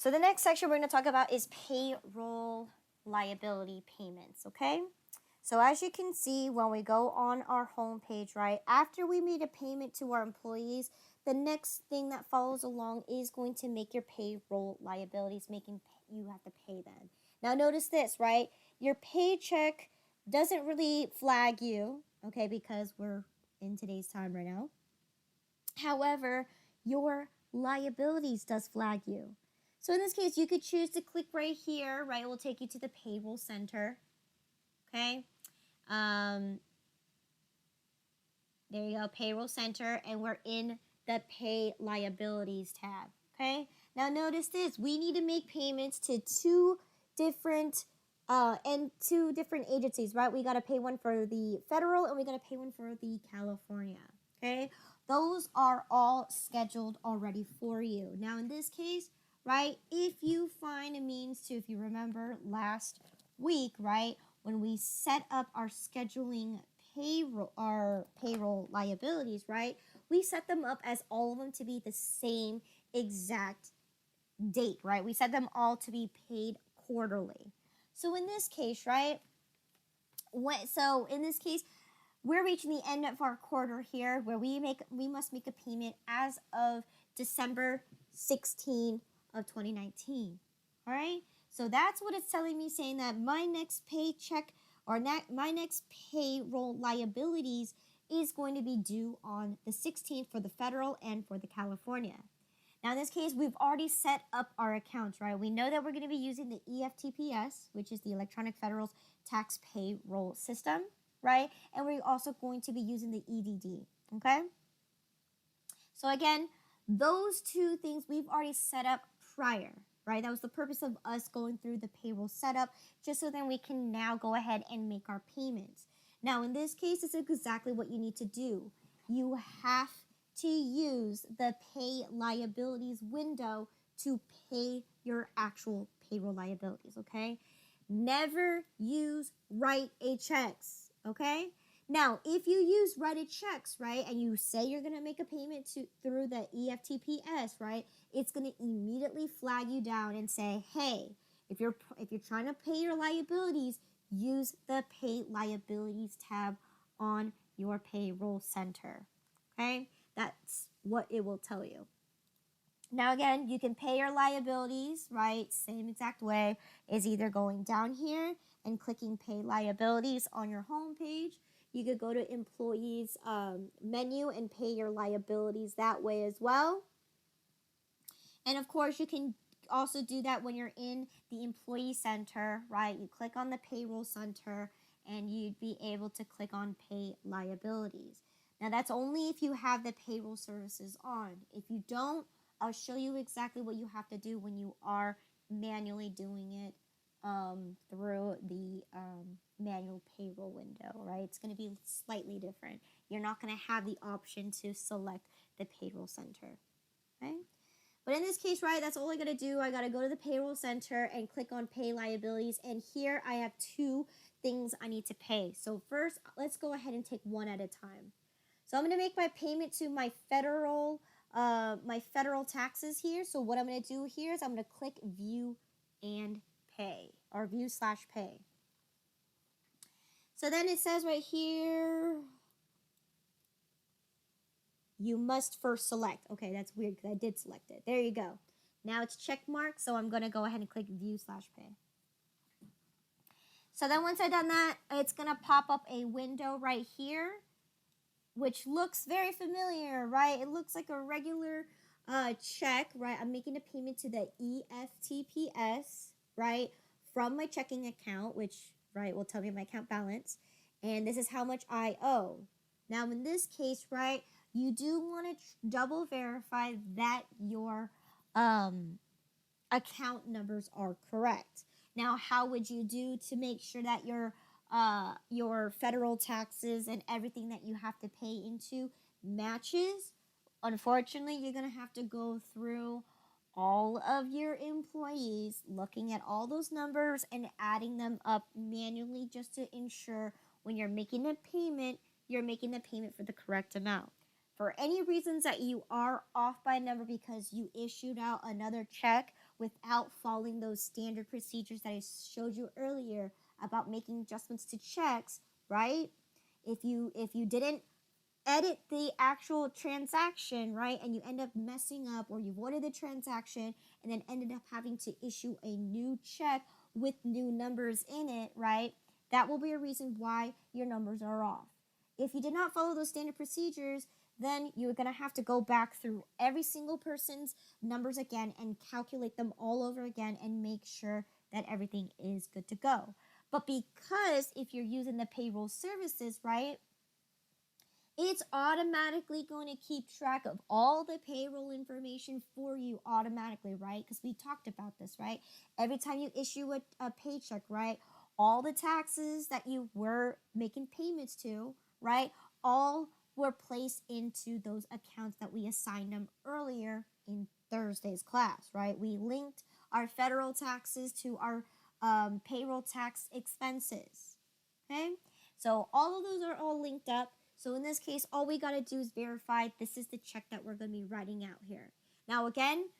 So the next section we're going to talk about is payroll liability payments, okay? So as you can see, when we go on our home page, right, after we made a payment to our employees, the next thing that follows along is going to make your payroll liabilities, making you have to pay them. Now notice this, right? Your paycheck doesn't really flag you, okay, because we're in today's time right now. However, your liabilities does flag you. So in this case, you could choose to click right here, right? It will take you to the payroll center, okay? There you go, payroll center, and we're in the pay liabilities tab, okay? Now notice this, we need to make payments to two different agencies, right? We got to pay one for the federal and we got to pay one for the California, okay? Those are all scheduled already for you. Now in this case, right, if you find a means to, if you remember last week, right, when we set up our scheduling payroll liabilities, right, we set them up as all of them to be the same exact date, right? We set them all to be paid quarterly. So in this case, right, we're reaching the end of our quarter here where we must make a payment as of December 16 of 2019. All right? So that's what it's telling me, saying that my next paycheck or my next payroll liabilities is going to be due on the 16th for the federal and for the California. Now, in this case, we've already set up our accounts, right? We know that we're going to be using the EFTPS, which is the Electronic Federal Tax Payroll System, right? And we're also going to be using the EDD, okay? So again, those two things we've already set up prior, right? That was the purpose of us going through the payroll setup, just so then we can now go ahead and make our payments. Now, in this case, it's exactly what you need to do. You have to use the pay liabilities window to pay your actual payroll liabilities, okay? Never use write a checks, okay? Now, if you use write-a checks, right, and you say you're going to make a payment through the EFTPS, right, it's going to immediately flag you down and say, hey, if you're trying to pay your liabilities, use the pay liabilities tab on your payroll center, okay? That's what it will tell you. Now, again, you can pay your liabilities, right, same exact way, is either going down here and clicking pay liabilities on your home page. You could go to employees menu and pay your liabilities that way as well. And of course, you can also do that when you're in the employee center, right? You click on the payroll center and you'd be able to click on pay liabilities. Now, that's only if you have the payroll services on. If you don't, I'll show you exactly what you have to do when you are manually doing it through the manual payroll window, right? It's going to be slightly different. You're not going to have the option to select the payroll center, okay? But in this case, right, that's all I got to do. I got to go to the payroll center and click on pay liabilities. And here I have two things I need to pay. So first, let's go ahead and take one at a time. So I'm going to make my payment to my federal taxes here. So what I'm going to do here is I'm going to click view and pay, or view/pay. So then it says right here, you must first select. Okay, that's weird because I did select it. There you go. Now it's check mark, so I'm going to go ahead and click view/pay. So then once I've done that, it's going to pop up a window right here, which looks very familiar, right? It looks like a regular check, right? I'm making a payment to the EFTPS, right, from my checking account, which, right, will tell me my account balance. And this is how much I owe. Now, in this case, right, you do want to double verify that your account numbers are correct. Now, how would you do to make sure that your federal taxes and everything that you have to pay into matches? Unfortunately, you're going to have to go through all of your employees, looking at all those numbers and adding them up manually just to ensure when you're making a payment, you're making the payment for the correct amount. For any reasons that you are off by a number because you issued out another check without following those standard procedures that I showed you earlier about making adjustments to checks, right? If you didn't edit the actual transaction, right, and you end up messing up, or you voided the transaction and then ended up having to issue a new check with new numbers in it, right, that will be a reason why your numbers are off. If you did not follow those standard procedures, then you're going to have to go back through every single person's numbers again and calculate them all over again and make sure that everything is good to go. But because if you're using the payroll services, right, it's automatically going to keep track of all the payroll information for you automatically, right? Because we talked about this, right? Every time you issue a paycheck, right? All the taxes that you were making payments to, right? All were placed into those accounts that we assigned them earlier in Thursday's class, right? We linked our federal taxes to our payroll tax expenses, okay? So all of those are all linked up. So in this case, all we got to do is verify this is the check that we're going to be writing out here. Now again,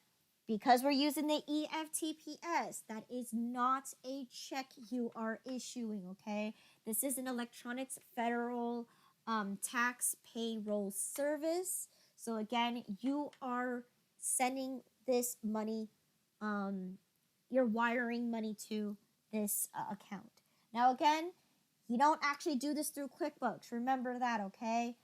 because we're using the EFTPS, that is not a check you are issuing, okay? This is an electronics federal tax payroll service. So again, you are sending this money, you're wiring money to this account. Now again, you don't actually do this through QuickBooks. Remember that, okay?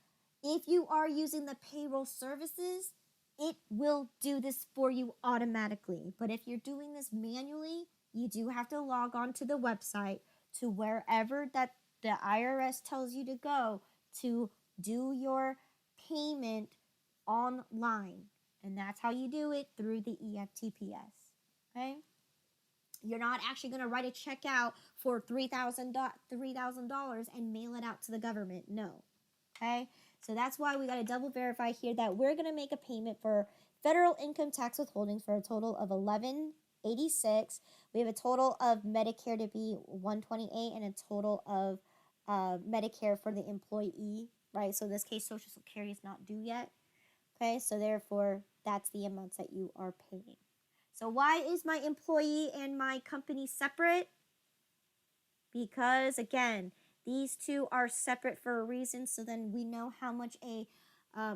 If you are using the payroll services, it will do this for you automatically. But if you're doing this manually, you do have to log on to the website, to wherever that the IRS tells you to go to do your payment online. And that's how you do it, through the EFTPS, okay? You're not actually going to write a check out for $3,000 and mail it out to the government. No. Okay? So that's why we got to double verify here that we're going to make a payment for federal income tax withholdings for a total of $1186. We have a total of Medicare to be $128 and a total of Medicare for the employee, right? So in this case, Social Security is not due yet. Okay? So therefore, that's the amounts that you are paying. So why is my employee and my company separate? Because again, these two are separate for a reason. So then we know how much a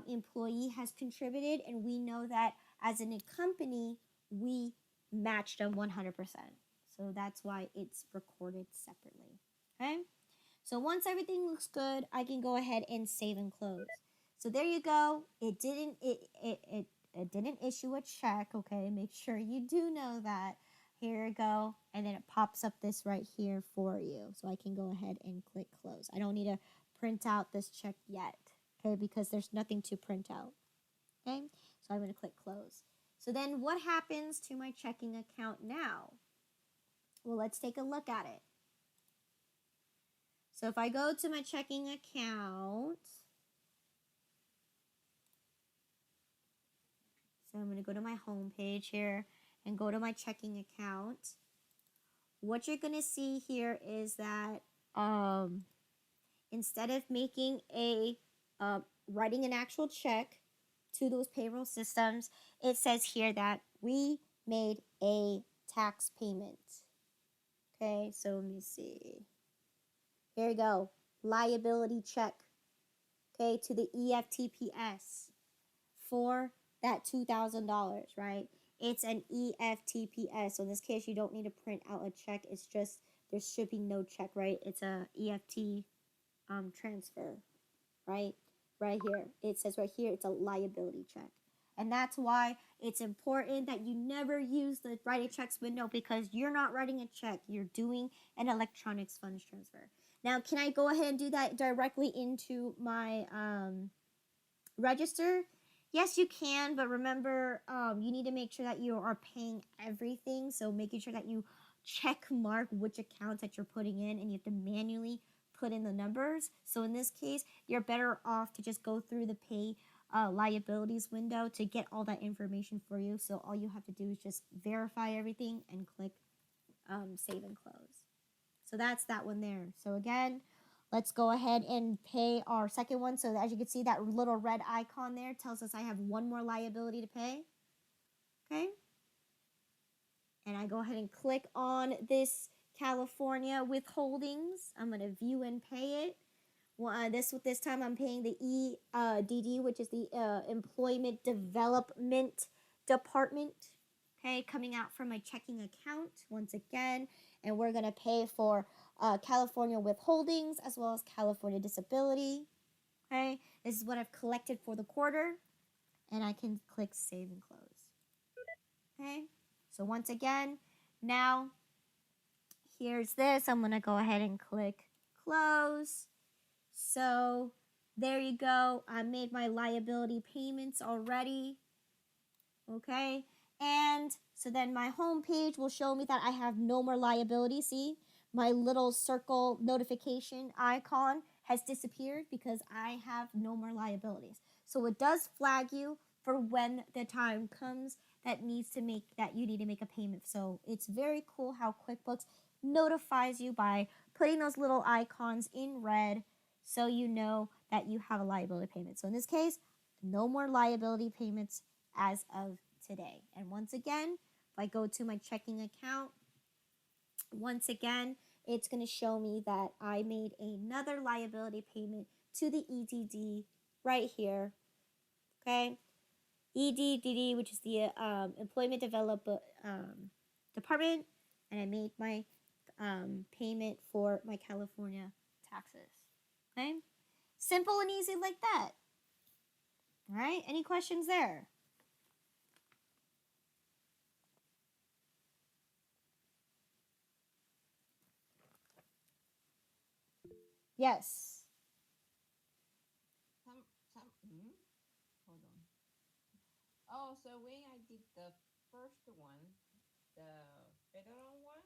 employee has contributed, and we know that as a company, we matched them 100%. So that's why it's recorded separately. Okay. So once everything looks good, I can go ahead and save and close. So there you go. It didn't issue a check, okay? Make sure you do know that. Here you go. And then it pops up this right here for you. So I can go ahead and click close. I don't need to print out this check yet, okay? Because there's nothing to print out, okay? So I'm going to click close. So then what happens to my checking account now? Well, let's take a look at it. So if I go to my checking account, so I'm going to go to my home page here and go to my checking account. What you're going to see here is that instead of making writing an actual check to those payroll systems, it says here that we made a tax payment. Okay, so let me see. Here you go. Liability check. Okay, to the EFTPS for that $2,000, right? It's an EFTPS. So in this case, you don't need to print out a check. It's just, there should be no check, right? It's a EFT transfer, right? Right here. It says right here, it's a liability check. And that's why it's important that you never use the write a checks window, because you're not writing a check. You're doing an electronics funds transfer. Now, can I go ahead and do that directly into my register? Yes, you can, but remember, you need to make sure that you are paying everything. So making sure that you check mark which accounts that you're putting in, and you have to manually put in the numbers. So in this case, you're better off to just go through the pay liabilities window to get all that information for you. So all you have to do is just verify everything and click save and close. So that's that one there. So again, let's go ahead and pay our second one. So as you can see, that little red icon there tells us I have one more liability to pay. Okay. I go ahead and click on this California withholdings. I'm going to view and pay it. Well, this time I'm paying the EDD, which is the Employment Development Department. Okay, coming out from my checking account once again, and we're going to pay for California withholdings as well as California disability. Okay, this is what I've collected for the quarter, and I can click save and close. Okay, so once again, now here's this. I'm going to go ahead and click close. So there you go. I made my liability payments already. Okay, and so then my home page will show me that I have no more liability. See, my little circle notification icon has disappeared because I have no more liabilities. So it does flag you for when the time comes that you need to make a payment. So it's very cool how QuickBooks notifies you by putting those little icons in red so you know that you have a liability payment. So in this case, no more liability payments as of today. And once again, if I go to my checking account, once again, it's going to show me that I made another liability payment to the EDD right here. Okay, EDD, which is the Employment Development Department, and I made my payment for my California taxes. Okay, simple and easy like that. All right, any questions there? Yes. Hold on. Oh, so when I did the first one, the federal one,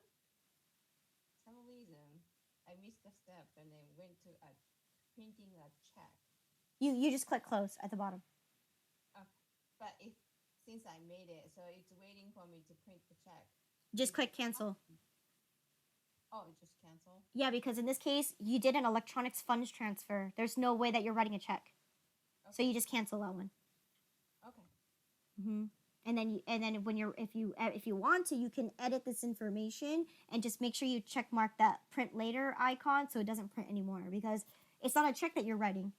some reason I missed a step and then went to printing a check. You just click close at the bottom. But since I made it, so it's waiting for me to print the check. Just click cancel. Oh, just cancel? Yeah, because in this case, you did an electronics funds transfer. There's no way that you're writing a check. Okay. So you just cancel that one. Okay. And then when if you want to, you can edit this information and just make sure you check mark that print later icon so it doesn't print anymore because it's not a check that you're writing.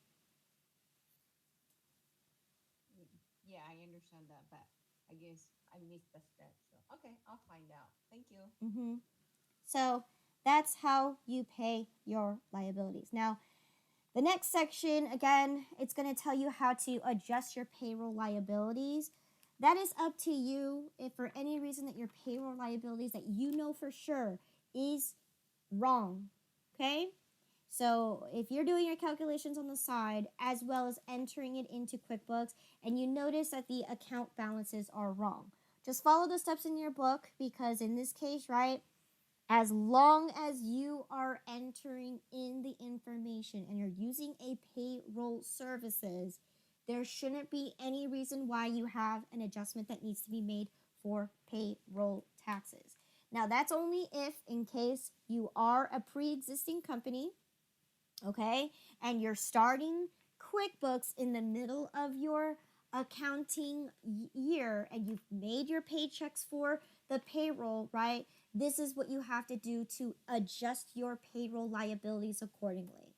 Yeah, I understand that, but I guess I missed the step. So okay, I'll find out. Thank you. So that's how you pay your liabilities. Now, the next section, again, it's going to tell you how to adjust your payroll liabilities. That is up to you. If for any reason that your payroll liabilities that you know for sure is wrong, okay? So if you're doing your calculations on the side as well as entering it into QuickBooks and you notice that the account balances are wrong, just follow the steps in your book because in this case, right, as long as you are entering in the information and you're using a payroll services, there shouldn't be any reason why you have an adjustment that needs to be made for payroll taxes. Now, that's only if, in case you are a pre-existing company, okay, and you're starting QuickBooks in the middle of your accounting year and you've made your paychecks for the payroll, right? This is what you have to do to adjust your payroll liabilities accordingly.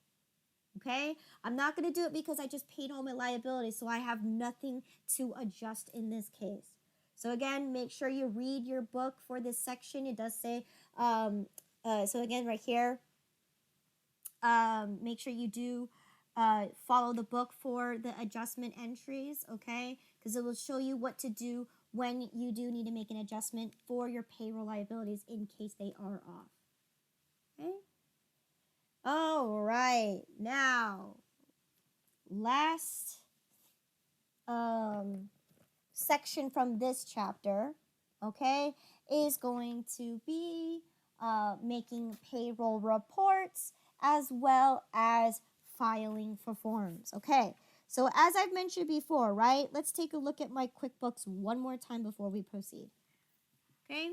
Okay? I'm not going to do it because I just paid all my liabilities, so I have nothing to adjust in this case. So again, make sure you read your book for this section. It does say, so again, right here, make sure you do follow the book for the adjustment entries, okay? Because it will show you what to do when you do need to make an adjustment for your payroll liabilities in case they are off. Okay? All right. Now, last section from this chapter, okay, is going to be making payroll reports as well as filing for forms. Okay, so as I've mentioned before, right, let's take a look at my QuickBooks one more time before we proceed. Okay,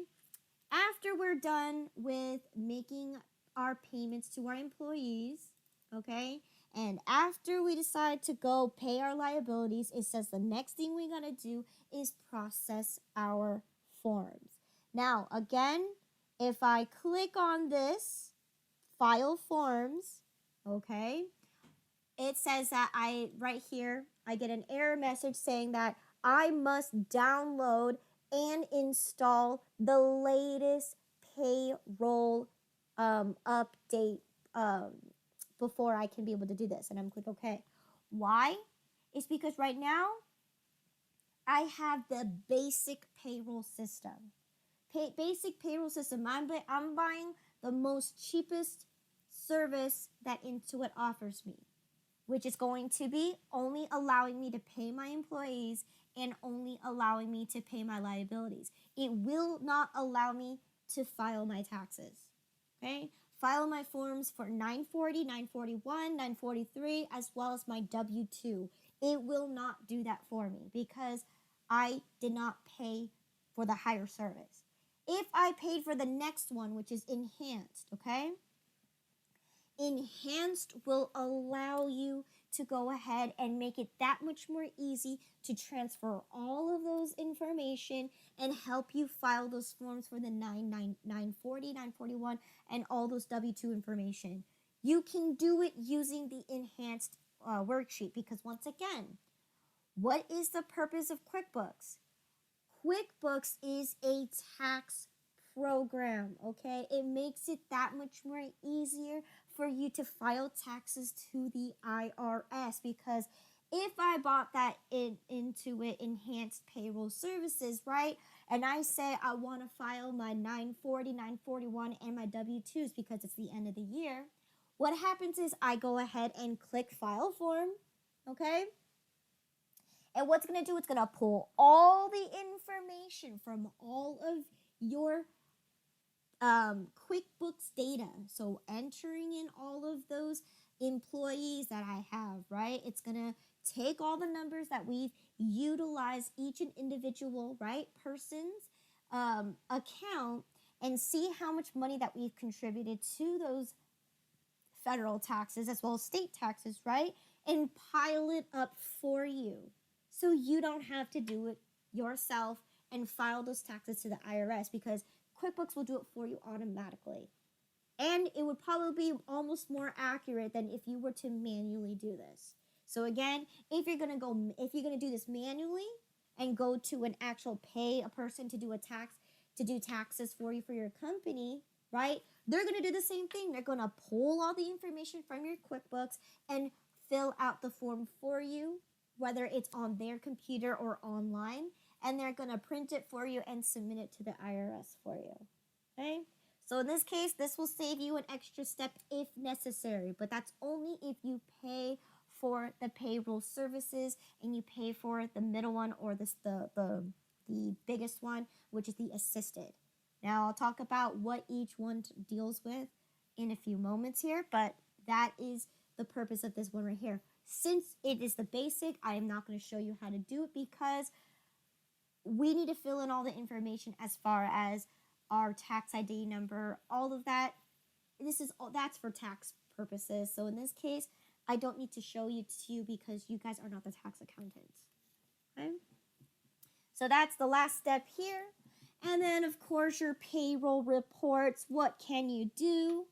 after we're done with making our payments to our employees, okay, and after we decide to go pay our liabilities, it says the next thing we're going to do is process our forms. Now, again, if I click on this, file forms, okay, it says that right here, I get an error message saying that I must download and install the latest payroll update before I can be able to do this. And I'm click OK. Why? It's because right now I have the basic payroll system. Basic payroll system. I'm buying the most cheapest service that Intuit offers me, which is going to be only allowing me to pay my employees and only allowing me to pay my liabilities. It will not allow me to file my taxes. Okay? File my forms for 940, 941, 943, as well as my W-2. It will not do that for me because I did not pay for the higher service. If I paid for the next one, which is enhanced, okay? Enhanced will allow you to go ahead and make it that much more easy to transfer all of those information and help you file those forms for the 940, 941, and all those W-2 information. You can do it using the enhanced worksheet because once again, what is the purpose of QuickBooks? QuickBooks is a tax program, okay? It makes it that much more easier for you to file taxes to the IRS because if I bought that Intuit enhanced payroll services, right? And I say I want to file my 940, 941 and my W-2s because it's the end of the year. What happens is I go ahead and click file form, okay? And what's going to do, it's going to pull all the information from all of your QuickBooks data. So entering in all of those employees that I have, right? It's going to take all the numbers that we've utilized each and individual, right, person's account and see how much money that we've contributed to those federal taxes as well as state taxes, right? And pile it up for you. So you don't have to do it yourself and file those taxes to the IRS because QuickBooks will do it for you automatically. And it would probably be almost more accurate than if you were to manually do this. So again, if you're gonna do this manually and go to an actual pay a person to do taxes for you for your company, right? They're gonna do the same thing. They're gonna pull all the information from your QuickBooks and fill out the form for you, whether it's on their computer or online, and they're going to print it for you and submit it to the IRS for you, okay? So in this case, this will save you an extra step if necessary, but that's only if you pay for the payroll services and you pay for the middle one or the biggest one, which is the assisted. Now, I'll talk about what each one deals with in a few moments here, but that is the purpose of this one right here. Since it is the basic, I am not going to show you how to do it because we need to fill in all the information as far as our tax ID number, all of that. That's for tax purposes. So in this case, I don't need to show it to you because you guys are not the tax accountants. Okay? So that's the last step here. And then, of course, your payroll reports. What can you do?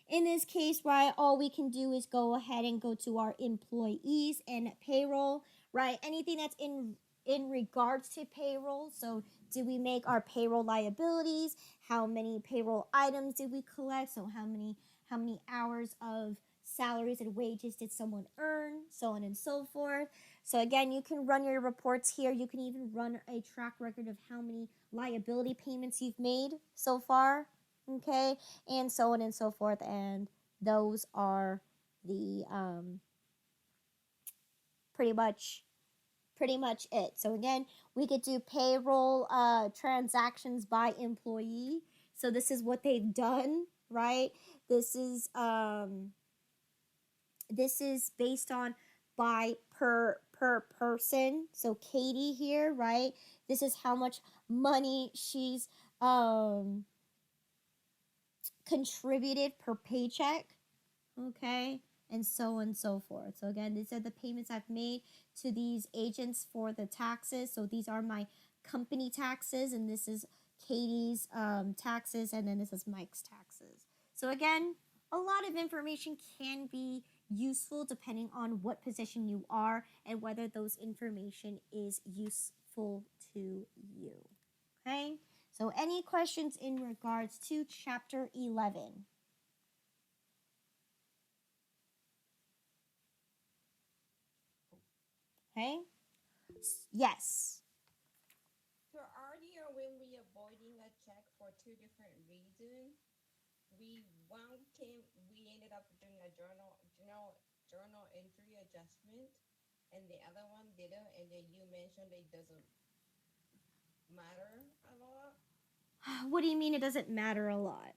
In this case, right, all we can do is go ahead and go to our employees and payroll, right? Anything that's in regards to payroll. So did we make our payroll liabilities? How many payroll items did we collect? So how many hours of salaries and wages did someone earn? So on and so forth. So again, you can run your reports here. You can even run a track record of how many liability payments you've made so far. Okay, and so on and so forth, and those are the pretty much it. So again, we could do payroll transactions by employee. So this is what they've done, right? This is based on by per person. So Katie here, right? This is how much money she's contributed per paycheck, okay, and so on and so forth. So again, these are the payments I've made to these agents for the taxes. So these are my company taxes, and this is Katie's taxes, and then this is Mike's taxes. So again, a lot of information can be useful depending on what position you are and whether those information is useful to you. Okay? So any questions in regards to chapter 11? Okay? Yes. So earlier when we avoiding a check for two different reasons, we ended up doing a journal entry adjustment, and the other one didn't. And then you mentioned it doesn't matter a lot. What do you mean it doesn't matter a lot?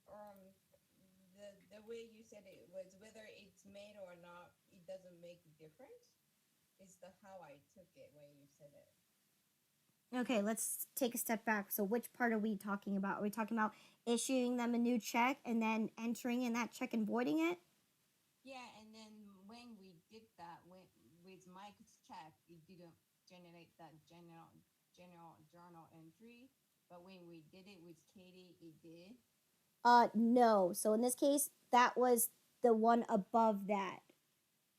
Um, the way you said it was whether it's made or not, it doesn't make a difference. It's the how I took it when you said it. Okay, let's take a step back. So, which part are we talking about? Are we talking about issuing them a new check and then entering in that check and voiding it? Yeah, and then when we did that, when with Mike's check, it didn't generate that general journal entry. But when we did it with Katie, it did. No. So, in this case, that was the one above that.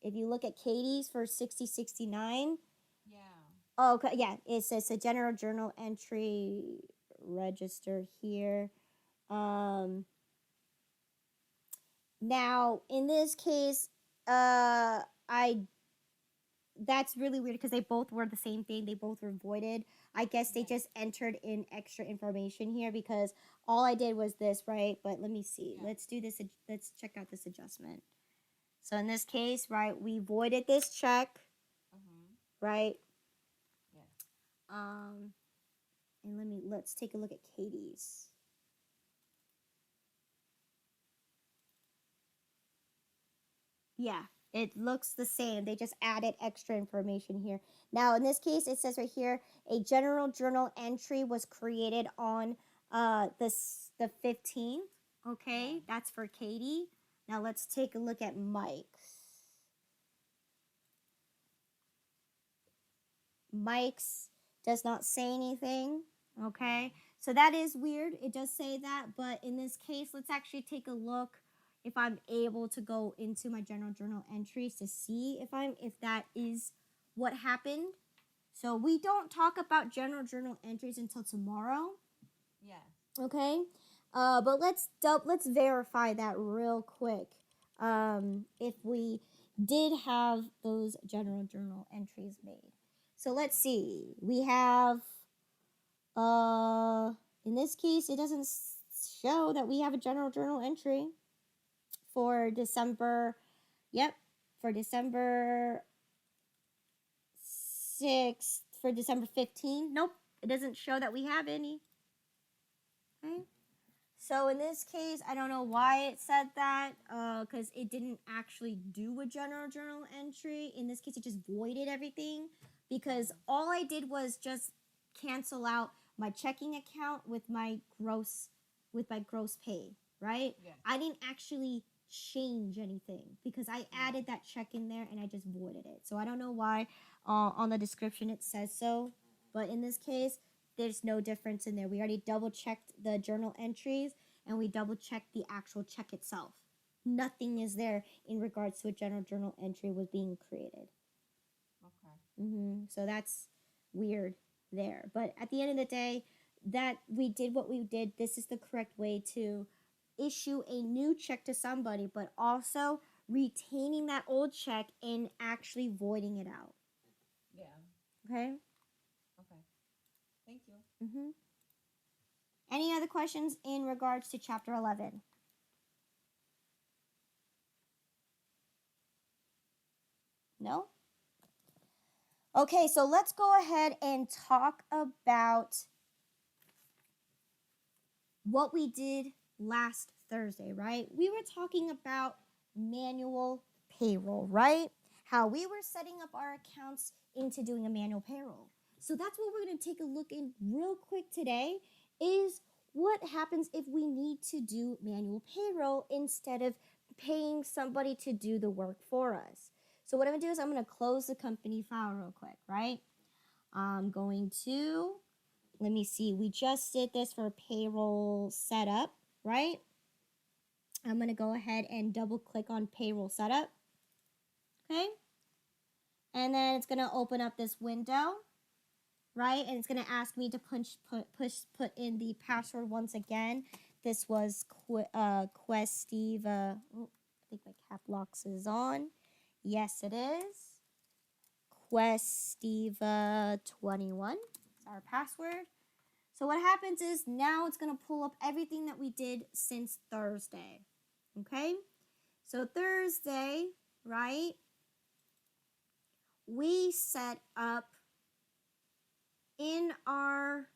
If you look at Katie's for 6069, Yeah. oh, okay, yeah, it says a general journal entry register here. Now, in this case, I that's really weird because they both were the same thing. They both were voided. I guess they Yeah. just entered in extra information here because all I did was this, right? But let me see. Yeah. Let's do this. Let's check out this adjustment. So in this case, right, we voided this check, right? Yeah. And let's take a look at Katie's. Yeah, it looks the same. They just added extra information here. Now, in this case, it says right here, a general journal entry was created on the 15th. Okay, Yeah. that's for Katie. Now, let's take a look at Mike's. Mike's does not say anything. Okay, so that is weird. It does say that, but in this case, let's actually take a look if I'm able to go into my general journal entries to see if that is what happened. So we don't talk about general journal entries until tomorrow. Yeah. Okay, but let's verify that real quick. If we did have those general journal entries made. So let's see. We have in this case it doesn't show that we have a general journal entry for December. Yep, for December 6th, for December 15th. Nope, it doesn't show that we have any. Okay. So in this case, I don't know why it said that, because it didn't actually do a general journal entry. In this case, it just voided everything because all I did was just cancel out my checking account with my gross pay, right? Yeah. I didn't actually change anything because I added that check in there and I just voided it. So I don't know why on the description it says so, but in this case, there's no difference in there. We already double checked the journal entries and we double checked the actual check itself. Nothing is there in regards to a general journal entry was being created. Okay. So that's weird there. But at the end of the day, that we did what we did. This is the correct way to issue a new check to somebody, but also retaining that old check and actually voiding it out. Yeah. Okay? Okay. Thank you. Any other questions in regards to chapter 11? No? Okay, so let's go ahead and talk about what we did last Thursday, right? We were talking about manual payroll, right? How we were setting up our accounts into doing a manual payroll. So that's what we're going to take a look in real quick today is what happens if we need to do manual payroll instead of paying somebody to do the work for us. So what I'm going to do is I'm going to close the company file real quick, right? I'm going to, let me see, we just did this for payroll setup, right? I'm going to go ahead and double click on payroll setup. Okay. And then it's going to open up this window, right? And it's going to ask me to put in the password once again. This was Questiva. Oh, I think my cap locks is on. Yes, it is. Questiva21 is our password. So what happens is now it's going to pull up everything that we did since Thursday. Okay? So Thursday, right? We set up in our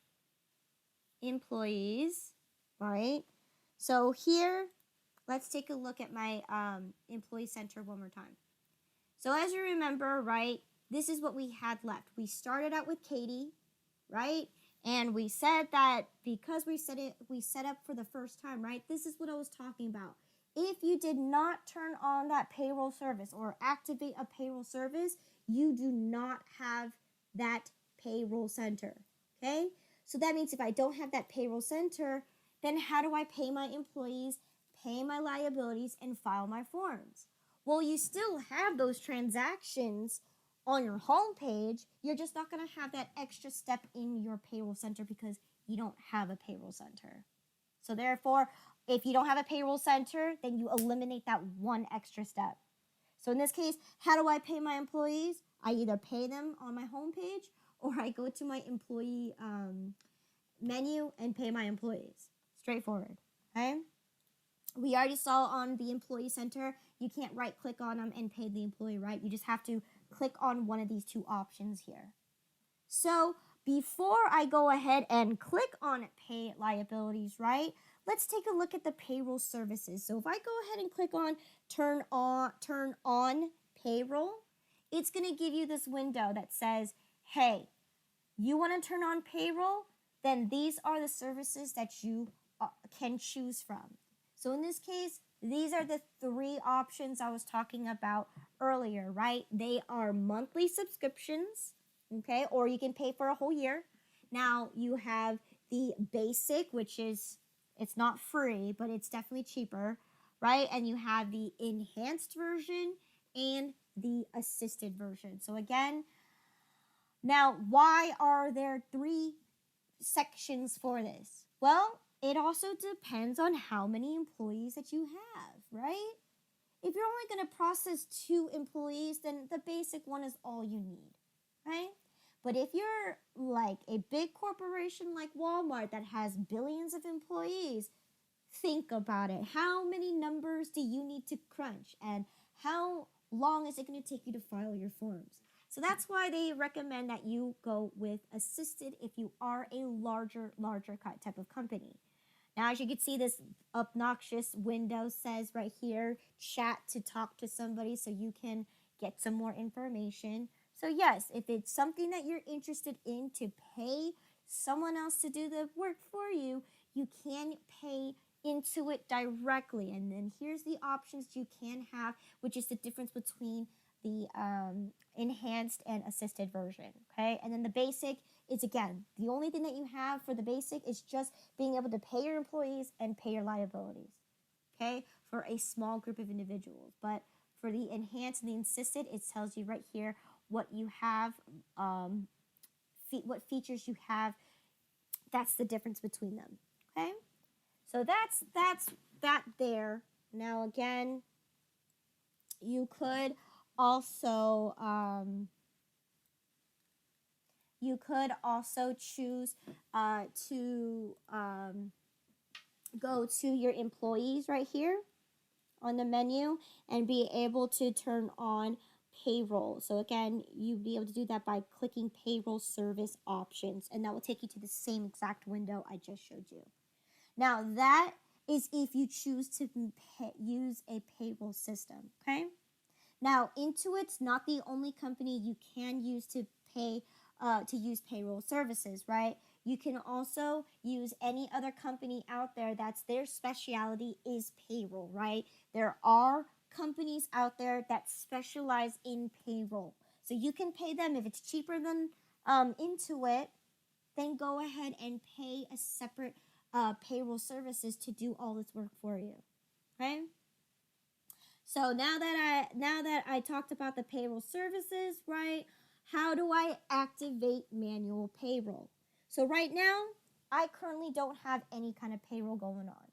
employees, right? So here, let's take a look at my employee center one more time. So as you remember, right, this is what we had left. We started out with Katie, right? And we said that because we set up for the first time, right? This is what I was talking about. If you did not turn on that payroll service or activate a payroll service, you do not have that payroll center, okay? So that means if I don't have that payroll center, then how do I pay my employees, pay my liabilities, and file my forms? Well, you still have those transactions on your home page. You're just not going to have that extra step in your payroll center because you don't have a payroll center. So therefore, if you don't have a payroll center, then you eliminate that one extra step. So in this case, how do I pay my employees? I either pay them on my home page or I go to my employee menu and pay my employees. Straightforward, okay? We already saw on the employee center, you can't right click on them and pay the employee, right? You just have to click on one of these two options here. So before I go ahead and click on pay liabilities, right? Let's take a look at the payroll services. So if I go ahead and click on turn on payroll, it's going to give you this window that says, hey, you want to turn on payroll? Then these are the services that you can choose from. So in this case, these are the three options I was talking about earlier, right? They are monthly subscriptions, okay? Or you can pay for a whole year. Now you have the basic, which is, it's not free, but it's definitely cheaper, right? And you have the enhanced version and the assisted version. So again, now why are there three sections for this? Well, it also depends on how many employees that you have, right? If you're only going to process 2 employees, then the basic one is all you need, right? But if you're like a big corporation like Walmart that has billions of employees, think about it. How many numbers do you need to crunch? And how long is it going to take you to file your forms? So that's why they recommend that you go with assisted if you are a larger type of company. Now, as you can see, this obnoxious window says right here, chat to talk to somebody so you can get some more information. So yes, if it's something that you're interested in to pay someone else to do the work for you, you can pay into it directly. And then here's the options you can have, which is the difference between the enhanced and assisted version, okay? And then the basic is, again, the only thing that you have for the basic is just being able to pay your employees and pay your liabilities, okay, for a small group of individuals. But for the enhanced and the assisted, it tells you right here what you have, what features you have. That's the difference between them, okay? So that's that there. Now, again, you could also choose to go to your employees right here on the menu and be able to turn on payroll. So again, you'd be able to do that by clicking payroll service options, and that will take you to the same exact window I just showed you. Now that is if you choose to use a payroll system, okay? Now, Intuit's not the only company you can use to use payroll services, right? You can also use any other company out there that's their specialty is payroll, right? There are companies out there that specialize in payroll. So you can pay them if it's cheaper than into it, then go ahead and pay a separate payroll services to do all this work for you. Okay? So now that I talked about the payroll services, right? How do I activate manual payroll? So right now, I currently don't have any kind of payroll going on.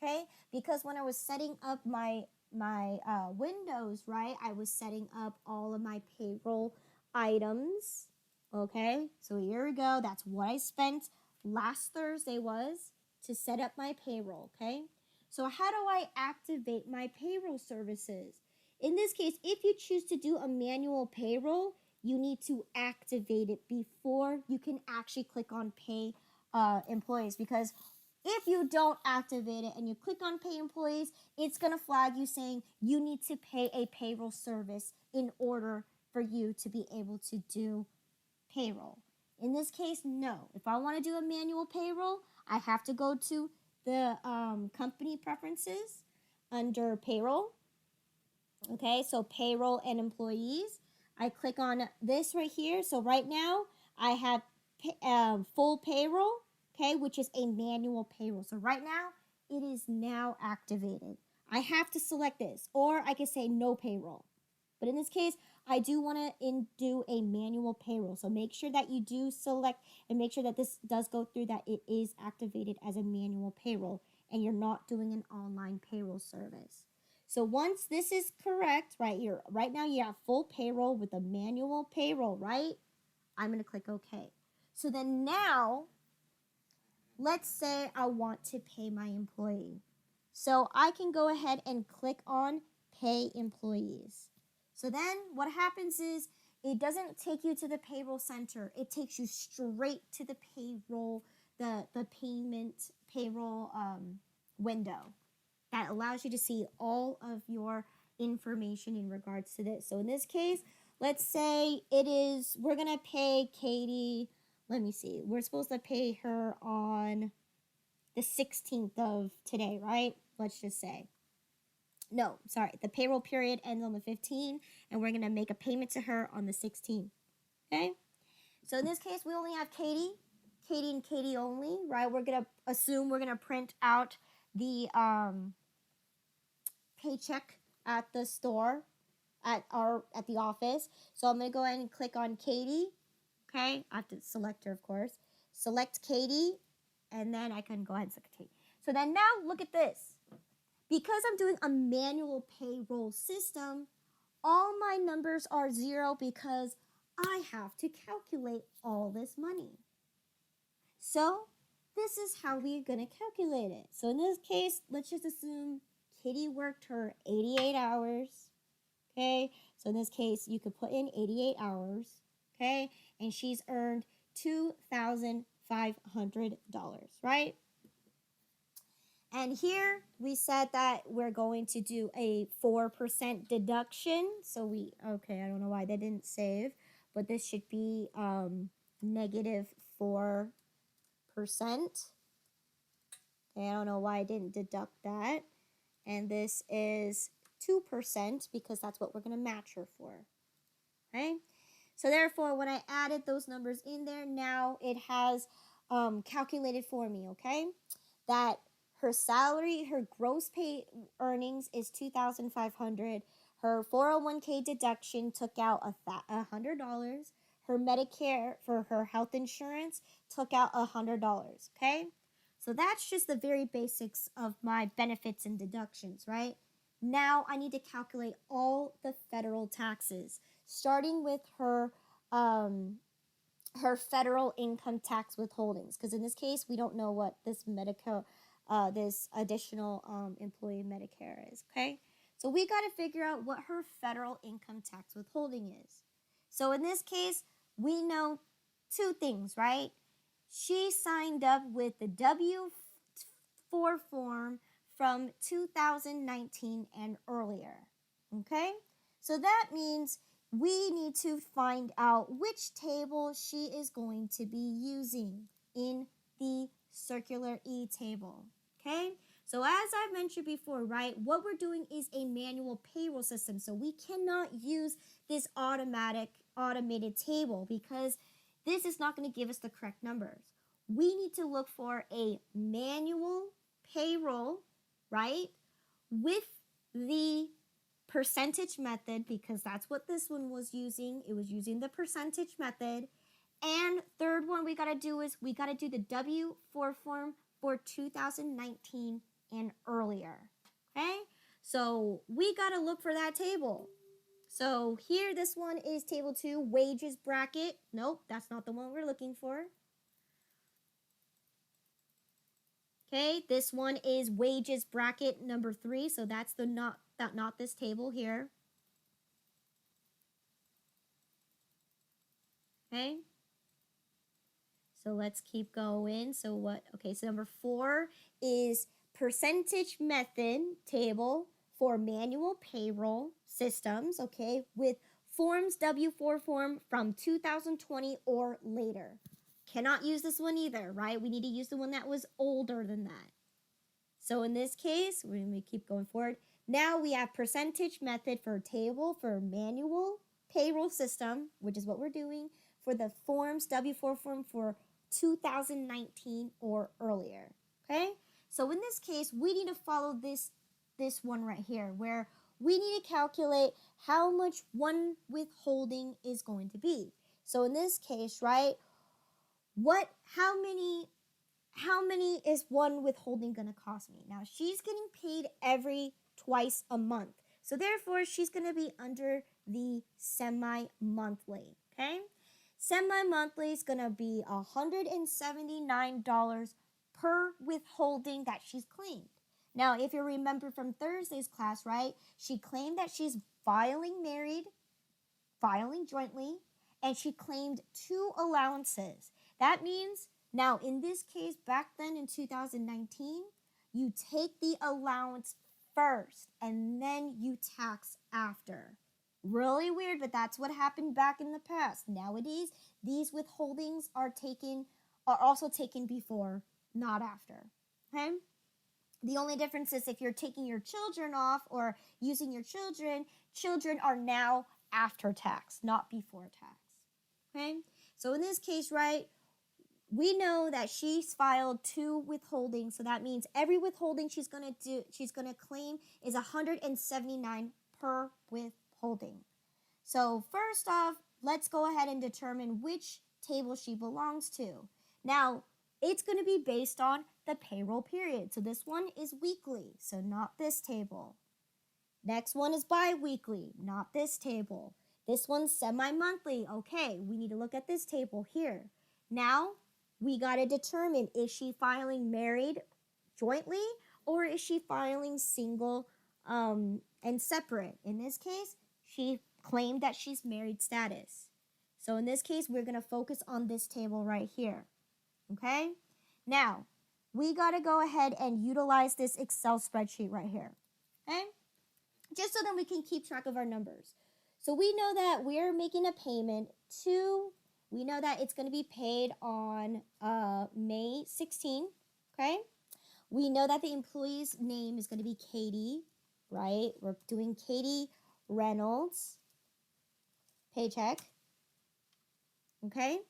Okay? Because when I was setting up my Windows, right, I was setting up all of my payroll items. Okay? So here we go. That's what I spent last Thursday was to set up my payroll. Okay? So how do I activate my payroll services? In this case, if you choose to do a manual payroll, you need to activate it before you can actually click on pay employees, because if you don't activate it and you click on pay employees, it's going to flag you saying you need to pay a payroll service in order for you to be able to do payroll. In this case, no. If I want to do a manual payroll, I have to go to the company preferences under payroll. Okay, so payroll and employees. I click on this right here. So right now I have full payroll, okay, which is a manual payroll. So right now it is now activated. I have to select this, or I can say no payroll. But in this case, I do want to do a manual payroll. So make sure that you do select and make sure that this does go through, that it is activated as a manual payroll and you're not doing an online payroll service. So once this is correct, right now you have full payroll with a manual payroll, right? I'm going to click OK. So then now, let's say I want to pay my employee. So I can go ahead and click on Pay Employees. So then what happens is it doesn't take you to the payroll center. It takes you straight to the payroll, the payment payroll window that allows you to see all of your information in regards to this. So in this case, let's say we're going to pay Katie, let me see, we're supposed to pay her on the 16th of today, right? Let's just say. No, sorry, the payroll period ends on the 15th, and we're going to make a payment to her on the 16th, okay? So in this case, we only have Katie and Katie only, right? We're going to assume we're going to print out the paycheck at the store, at the office. So I'm going to go ahead and click on Katie, okay? I have to select her, of course. Select Katie, and then I can go ahead and select Katie. So then now look at this. Because I'm doing a manual payroll system, all my numbers are 0 because I have to calculate all this money. So this is how we're going to calculate it. So in this case, let's just assume Kitty worked her 88 hours. Okay, so in this case, you could put in 88 hours. Okay, and she's earned $2,500, right? And here we said that we're going to do a 4% deduction. So okay, I don't know why they didn't save, but this should be negative 4%. Okay, I don't know why I didn't deduct that. And this is 2% because that's what we're going to match her for. Okay, so therefore, when I added those numbers in there, now it has calculated for me, okay, that her salary, her gross pay earnings is $2,500. Her 401k deduction took out $100. Her Medicare for her health insurance took out $100. Okay, so that's just the very basics of my benefits and deductions, right? Now I need to calculate all the federal taxes, starting with her federal income tax withholdings, because in this case we don't know what this this additional employee Medicare is, okay? So we got to figure out what her federal income tax withholding is. So in this case, we know two things, right? She signed up with the W-4 form from 2019 and earlier, okay? So that means we need to find out which table she is going to be using in the circular e-table, okay? So as I've mentioned before, right, what we're doing is a manual payroll system. So we cannot use this automated table because this is not going to give us the correct numbers. We need to look for a manual payroll, right, with the percentage method, because that's what this one was using. It was using the percentage method. And third one we got to do is we got to do the W-4 form for 2019 and earlier. Okay? So we got to look for that table. So here, this one is table 2, wages bracket. Nope, that's not the one we're looking for. Okay, this one is wages bracket number 3. So that's the not this table here. Okay. So let's keep going. So what? Okay, so number 4 is percentage method table for manual payroll systems, okay, with forms W-4 form from 2020 or later. Cannot use this one either, right? We need to use the one that was older than that. So in this case, we're going to keep going forward. Now we have percentage method for table for manual payroll system, which is what we're doing, for the forms W-4 form for 2019 or earlier. Okay? So in this case, we need to follow this one right here, where we need to calculate how much one withholding is going to be. So in this case, right, how many is one withholding going to cost me? Now, she's getting paid twice a month. So therefore, she's going to be under the semi-monthly, okay? Semi-monthly is going to be $179 per withholding that she's claimed. Now, if you remember from Thursday's class, right, she claimed that she's filing married, filing jointly, and she claimed 2 allowances. That means, now in this case, back then in 2019, you take the allowance first and then you tax after. Really weird, but that's what happened back in the past. Nowadays, these withholdings are also taken before, not after. Okay? The only difference is if you're taking your children off or using your children are now after tax, not before tax. Okay? So in this case, right, we know that she's filed 2 withholdings, so that means every withholding she's going to claim is $179 per withholding. So first off, let's go ahead and determine which table she belongs to. Now, it's going to be based on the payroll period. So this one is weekly, so not this table. Next one is bi-weekly, not this table. This one's semi-monthly. Okay, we need to look at this table here. Now, we got to determine, is she filing married jointly or is she filing single and separate? In this case, she claimed that she's married status. So in this case, we're going to focus on this table right here. Okay? Now, we got to go ahead and utilize this Excel spreadsheet right here. Okay? Just so that we can keep track of our numbers. So we know that we're making a payment we know that it's going to be paid on May 16, okay? We know that the employee's name is going to be Katie, right? We're doing Katie Reynolds paycheck, okay?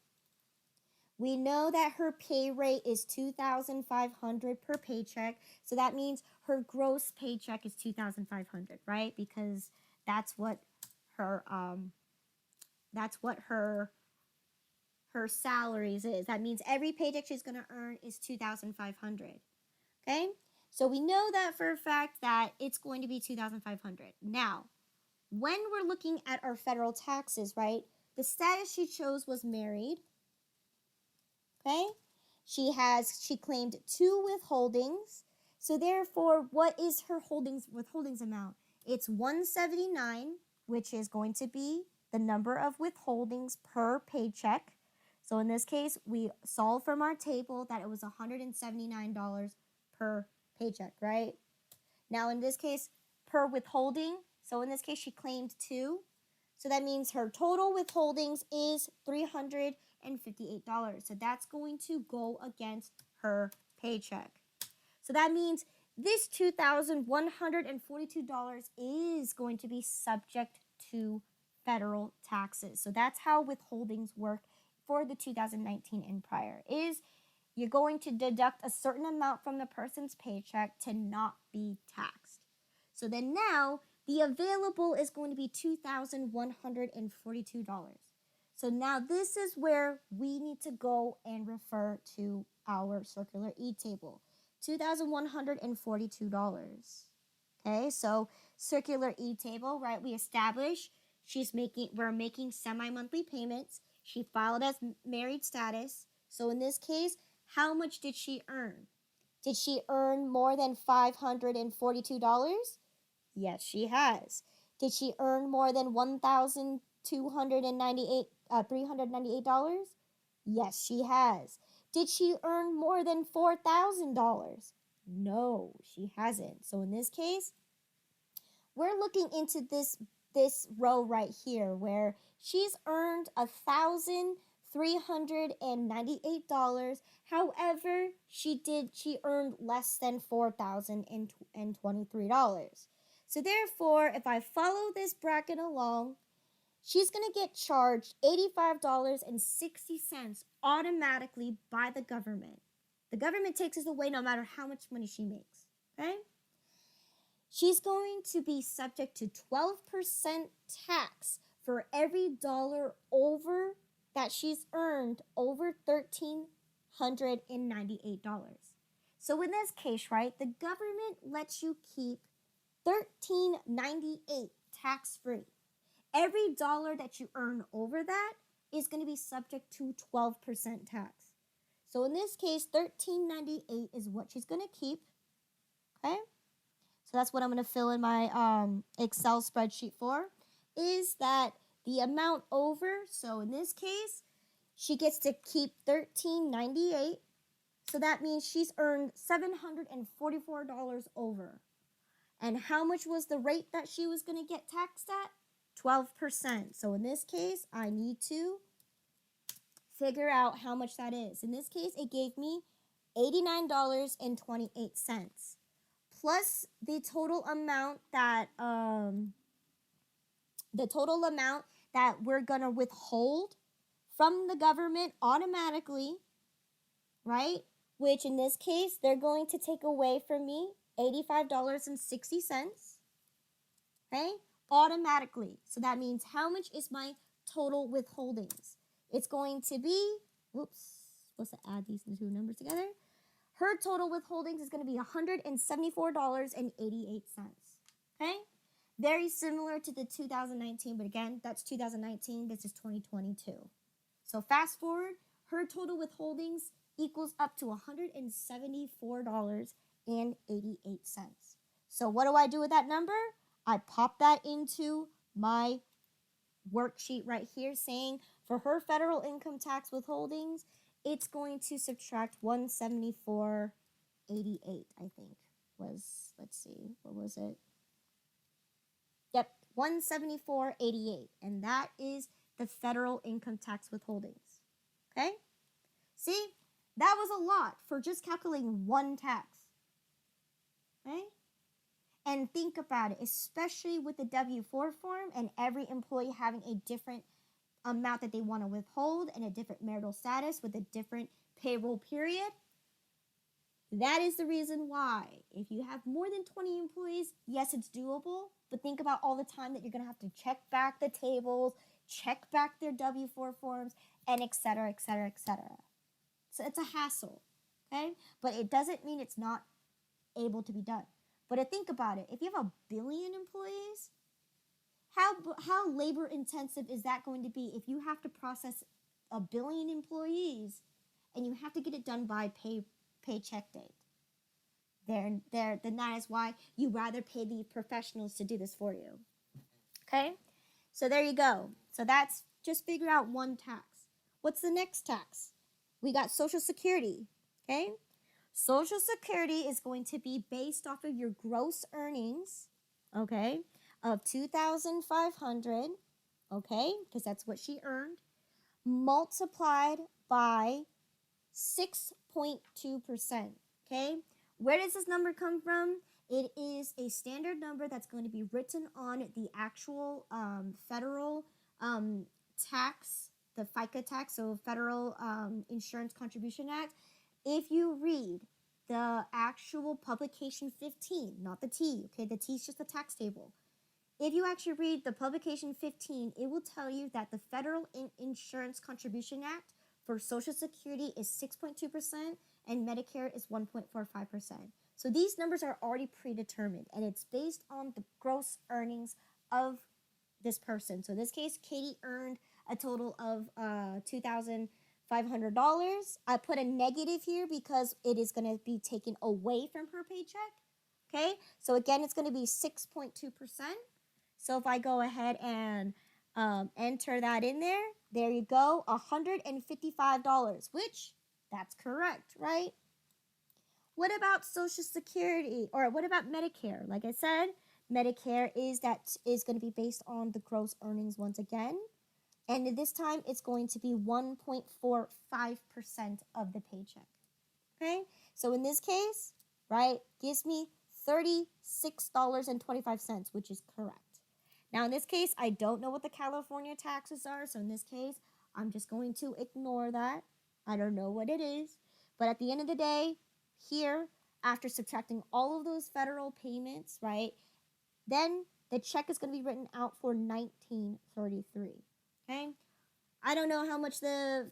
We know that her pay rate is $2,500 per paycheck, so that means her gross paycheck is $2,500, right? Because that's what her salaries is. That means every paycheck she's going to earn is $2,500. Okay? So we know that for a fact that it's going to be $2,500. Now, when we're looking at our federal taxes, right? The status she chose was married. Okay? She claimed 2 withholdings. So therefore, what is her withholdings amount? It's $179, which is going to be the number of withholdings per paycheck. So in this case, we saw from our table that it was $179 per paycheck, right? Now in this case, per withholding, so in this case, she claimed 2. So that means her total withholdings is $358. So that's going to go against her paycheck. So that means this $2,142 is going to be subject to federal taxes. So that's how withholdings work for the 2019 and prior is you're going to deduct a certain amount from the person's paycheck to not be taxed. So then now the available is going to be $2,142. So now this is where we need to go and refer to our circular E table. $2,142. Okay, so circular E table, right? We establish we're making semi-monthly payments. She filed as married status. So in this case, how much did she earn? Did she earn more than $542? Yes, she has. Did she earn more than $398? Yes, she has. Did she earn more than $4,000? No, she hasn't. So in this case, we're looking into this row right here where she's earned $1,398. However, she earned less than $4,023. So therefore, if I follow this bracket along, she's going to get charged $85.60 automatically by the government. The government takes this away no matter how much money she makes, okay? She's going to be subject to 12% tax for every dollar over that she's earned over $1,398. So in this case, right, the government lets you keep $1,398 tax-free. Every dollar that you earn over that is going to be subject to 12% tax. So in this case, $1,398 is what she's going to keep, okay? So that's what I'm going to fill in my Excel spreadsheet for, is that the amount over, so in this case, she gets to keep $1,398. So that means she's earned $744 over. And how much was the rate that she was going to get taxed at? 12%. So in this case, I need to figure out how much that is. In this case, it gave me $89.28. Plus the total amount that we're gonna withhold from the government automatically, right? Which in this case, they're going to take away from me $85.60, okay? Automatically. So that means how much is my total withholdings? It's going to be, supposed to add these two numbers together. Her total withholdings is going to be $174.88. Okay? Very similar to the 2019, but again, that's 2019. This is 2022. So fast forward, her total withholdings equals up to $174.88. So what do I do with that number? I pop that into my worksheet right here saying for her federal income tax withholdings, it's going to subtract 174.88, I think was, let's see, what was it? Yep, 174.88, and that is the federal income tax withholdings. Okay? See, that was a lot for just calculating one tax. Okay? And think about it, especially with the W-4 form and every employee having a different amount that they want to withhold and a different marital status with a different payroll period. That is the reason why if you have more than 20 employees, yes, it's doable, but think about all the time that you're going to have to check back the tables, check back their W-4 forms, and et cetera, et cetera, et cetera. So it's a hassle, okay? But it doesn't mean it's not able to be done. But to think about it, if you have 1 billion employees, how labor intensive is that going to be if you have to process 1 billion employees and you have to get it done by paycheck date? Then that is why you rather pay the professionals to do this for you. Okay? So there you go. So that's just figure out one tax. What's the next tax? We got Social Security. Okay? Social Security is going to be based off of your gross earnings, okay, of $2,500, okay, because that's what she earned, multiplied by 6.2%, okay? Where does this number come from? It is a standard number that's going to be written on the actual federal tax, the FICA tax, so Federal Insurance Contribution Act, if you read the actual publication 15, not the T, okay, the T is just the tax table. If you actually read the publication 15, it will tell you that the Federal Insurance Contribution Act for Social Security is 6.2% and Medicare is 1.45%. So these numbers are already predetermined, and it's based on the gross earnings of this person. So in this case, Katie earned a total of $2,500. I put a negative here because it is going to be taken away from her paycheck. Okay, so again, it's going to be 6.2%. So if I go ahead and enter that in there you go, $155, which that's correct, right? What about Social Security, or what about Medicare? Like I said, Medicare is going to be based on the gross earnings once again. And this time it's going to be 1.45% of the paycheck. Okay? So in this case, right, gives me $36.25, which is correct. Now in this case, I don't know what the California taxes are, so in this case, I'm just going to ignore that. I don't know what it is. But at the end of the day, here, after subtracting all of those federal payments, right, then the check is going to be written out for $19.33. Okay? I don't know how much the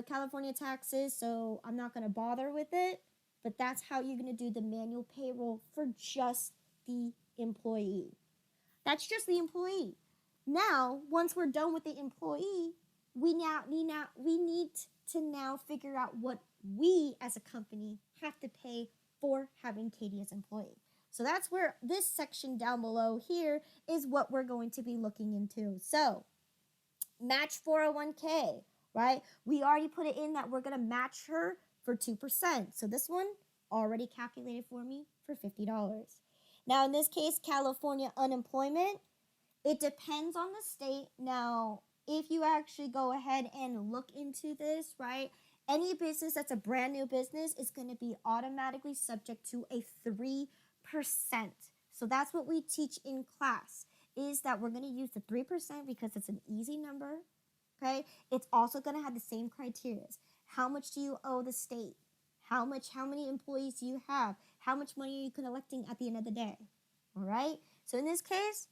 California tax is, so I'm not going to bother with it. But that's how you're going to do the manual payroll for just the employee. That's just the employee. Now, once we're done with the employee, we need to now figure out what we as a company have to pay for having Katie as employee. So that's where this section down below here is what we're going to be looking into. So, match 401k, right? We already put it in that we're going to match her for 2%. So this one already calculated for me for $50. Now, in this case, California unemployment, it depends on the state. Now, if you actually go ahead and look into this, right, any business that's a brand new business is going to be automatically subject to a 3%. So that's what we teach in class, is that we're going to use the 3% because it's an easy number, okay? It's also going to have the same criteria. How much do you owe the state? How many employees do you have? How much money are you collecting at the end of the day? All right? So in this case,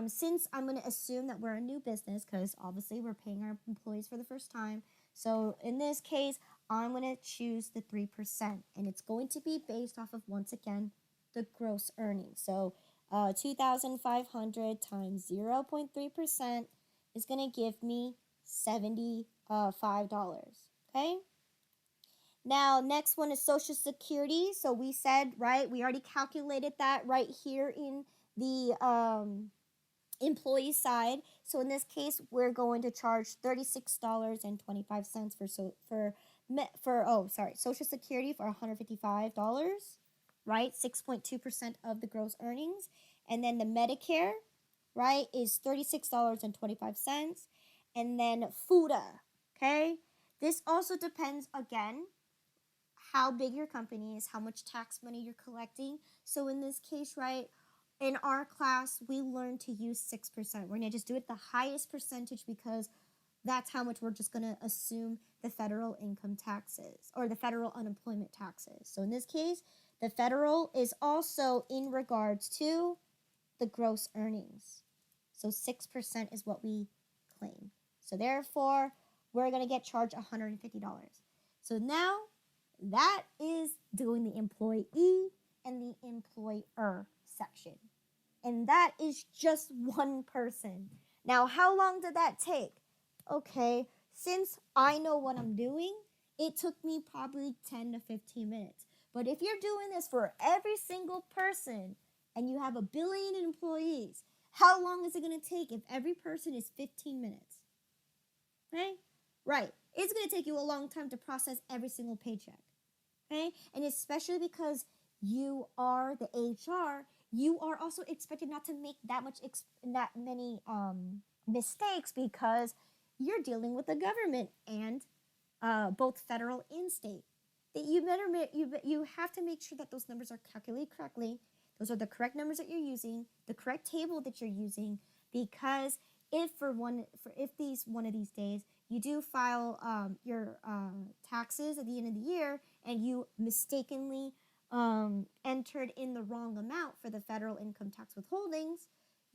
since I'm going to assume that we're a new business, because obviously we're paying our employees for the first time. So in this case, I'm going to choose the 3%. And it's going to be based off of, once again, the gross earnings. So 2,500 times 0.3% is going to give me $75. Okay? Now, next one is Social Security. So we said, right, we already calculated that right here in the employee side. So in this case, we're going to charge $36.25 Social Security for $155, right? 6.2% of the gross earnings. And then the Medicare, right, is $36.25. And then FUTA, okay? This also depends, again, how big your company is, how much tax money you're collecting. So in this case, right, in our class, we learned to use 6%. We're going to just do it the highest percentage because that's how much we're just going to assume the federal income taxes or the federal unemployment taxes. So in this case, the federal is also in regards to the gross earnings. So 6% is what we claim. So therefore, we're going to get charged $150. So now, that is doing the employee and the employer section. And that is just one person. Now, how long did that take? Okay, since I know what I'm doing, it took me probably 10 to 15 minutes. But if you're doing this for every single person and you have 1 billion employees, how long is it going to take if every person is 15 minutes? Okay? Right. It's going to take you a long time to process every single paycheck. Okay? And especially because you are the HR, you are also expected not to make that many mistakes because you're dealing with the government and both federal and state. That you have to make sure that those numbers are calculated correctly. Those are the correct numbers that you're using, the correct table that you're using, because if one of these days you do file your taxes at the end of the year and you mistakenly entered in the wrong amount for the federal income tax withholdings,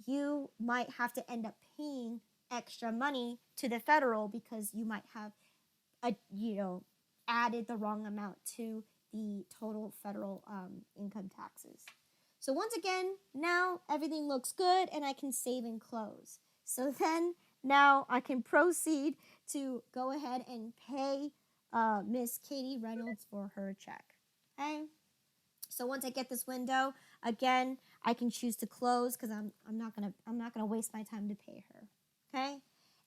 you might have to end up paying extra money to the federal because you might have added the wrong amount to the total federal income taxes. So once again, now everything looks good and I can save and close. So then now I can proceed to go ahead and pay Miss Katie Reynolds for her check. Okay. So once I get this window, again, I can choose to close because I'm not gonna waste my time to pay her. Okay.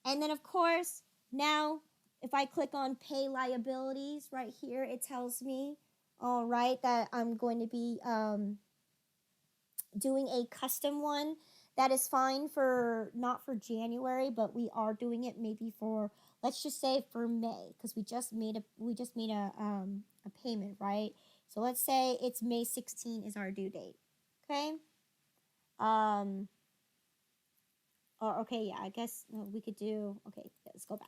And then of course now if I click on pay liabilities right here, it tells me, all right, that I'm going to be doing a custom one. That is fine for not for January, but we are doing it maybe for, let's just say for May, because we just made a payment, right? So let's say it's May 16 is our due date. Okay. Or okay, yeah, I guess we could do, okay, let's go back.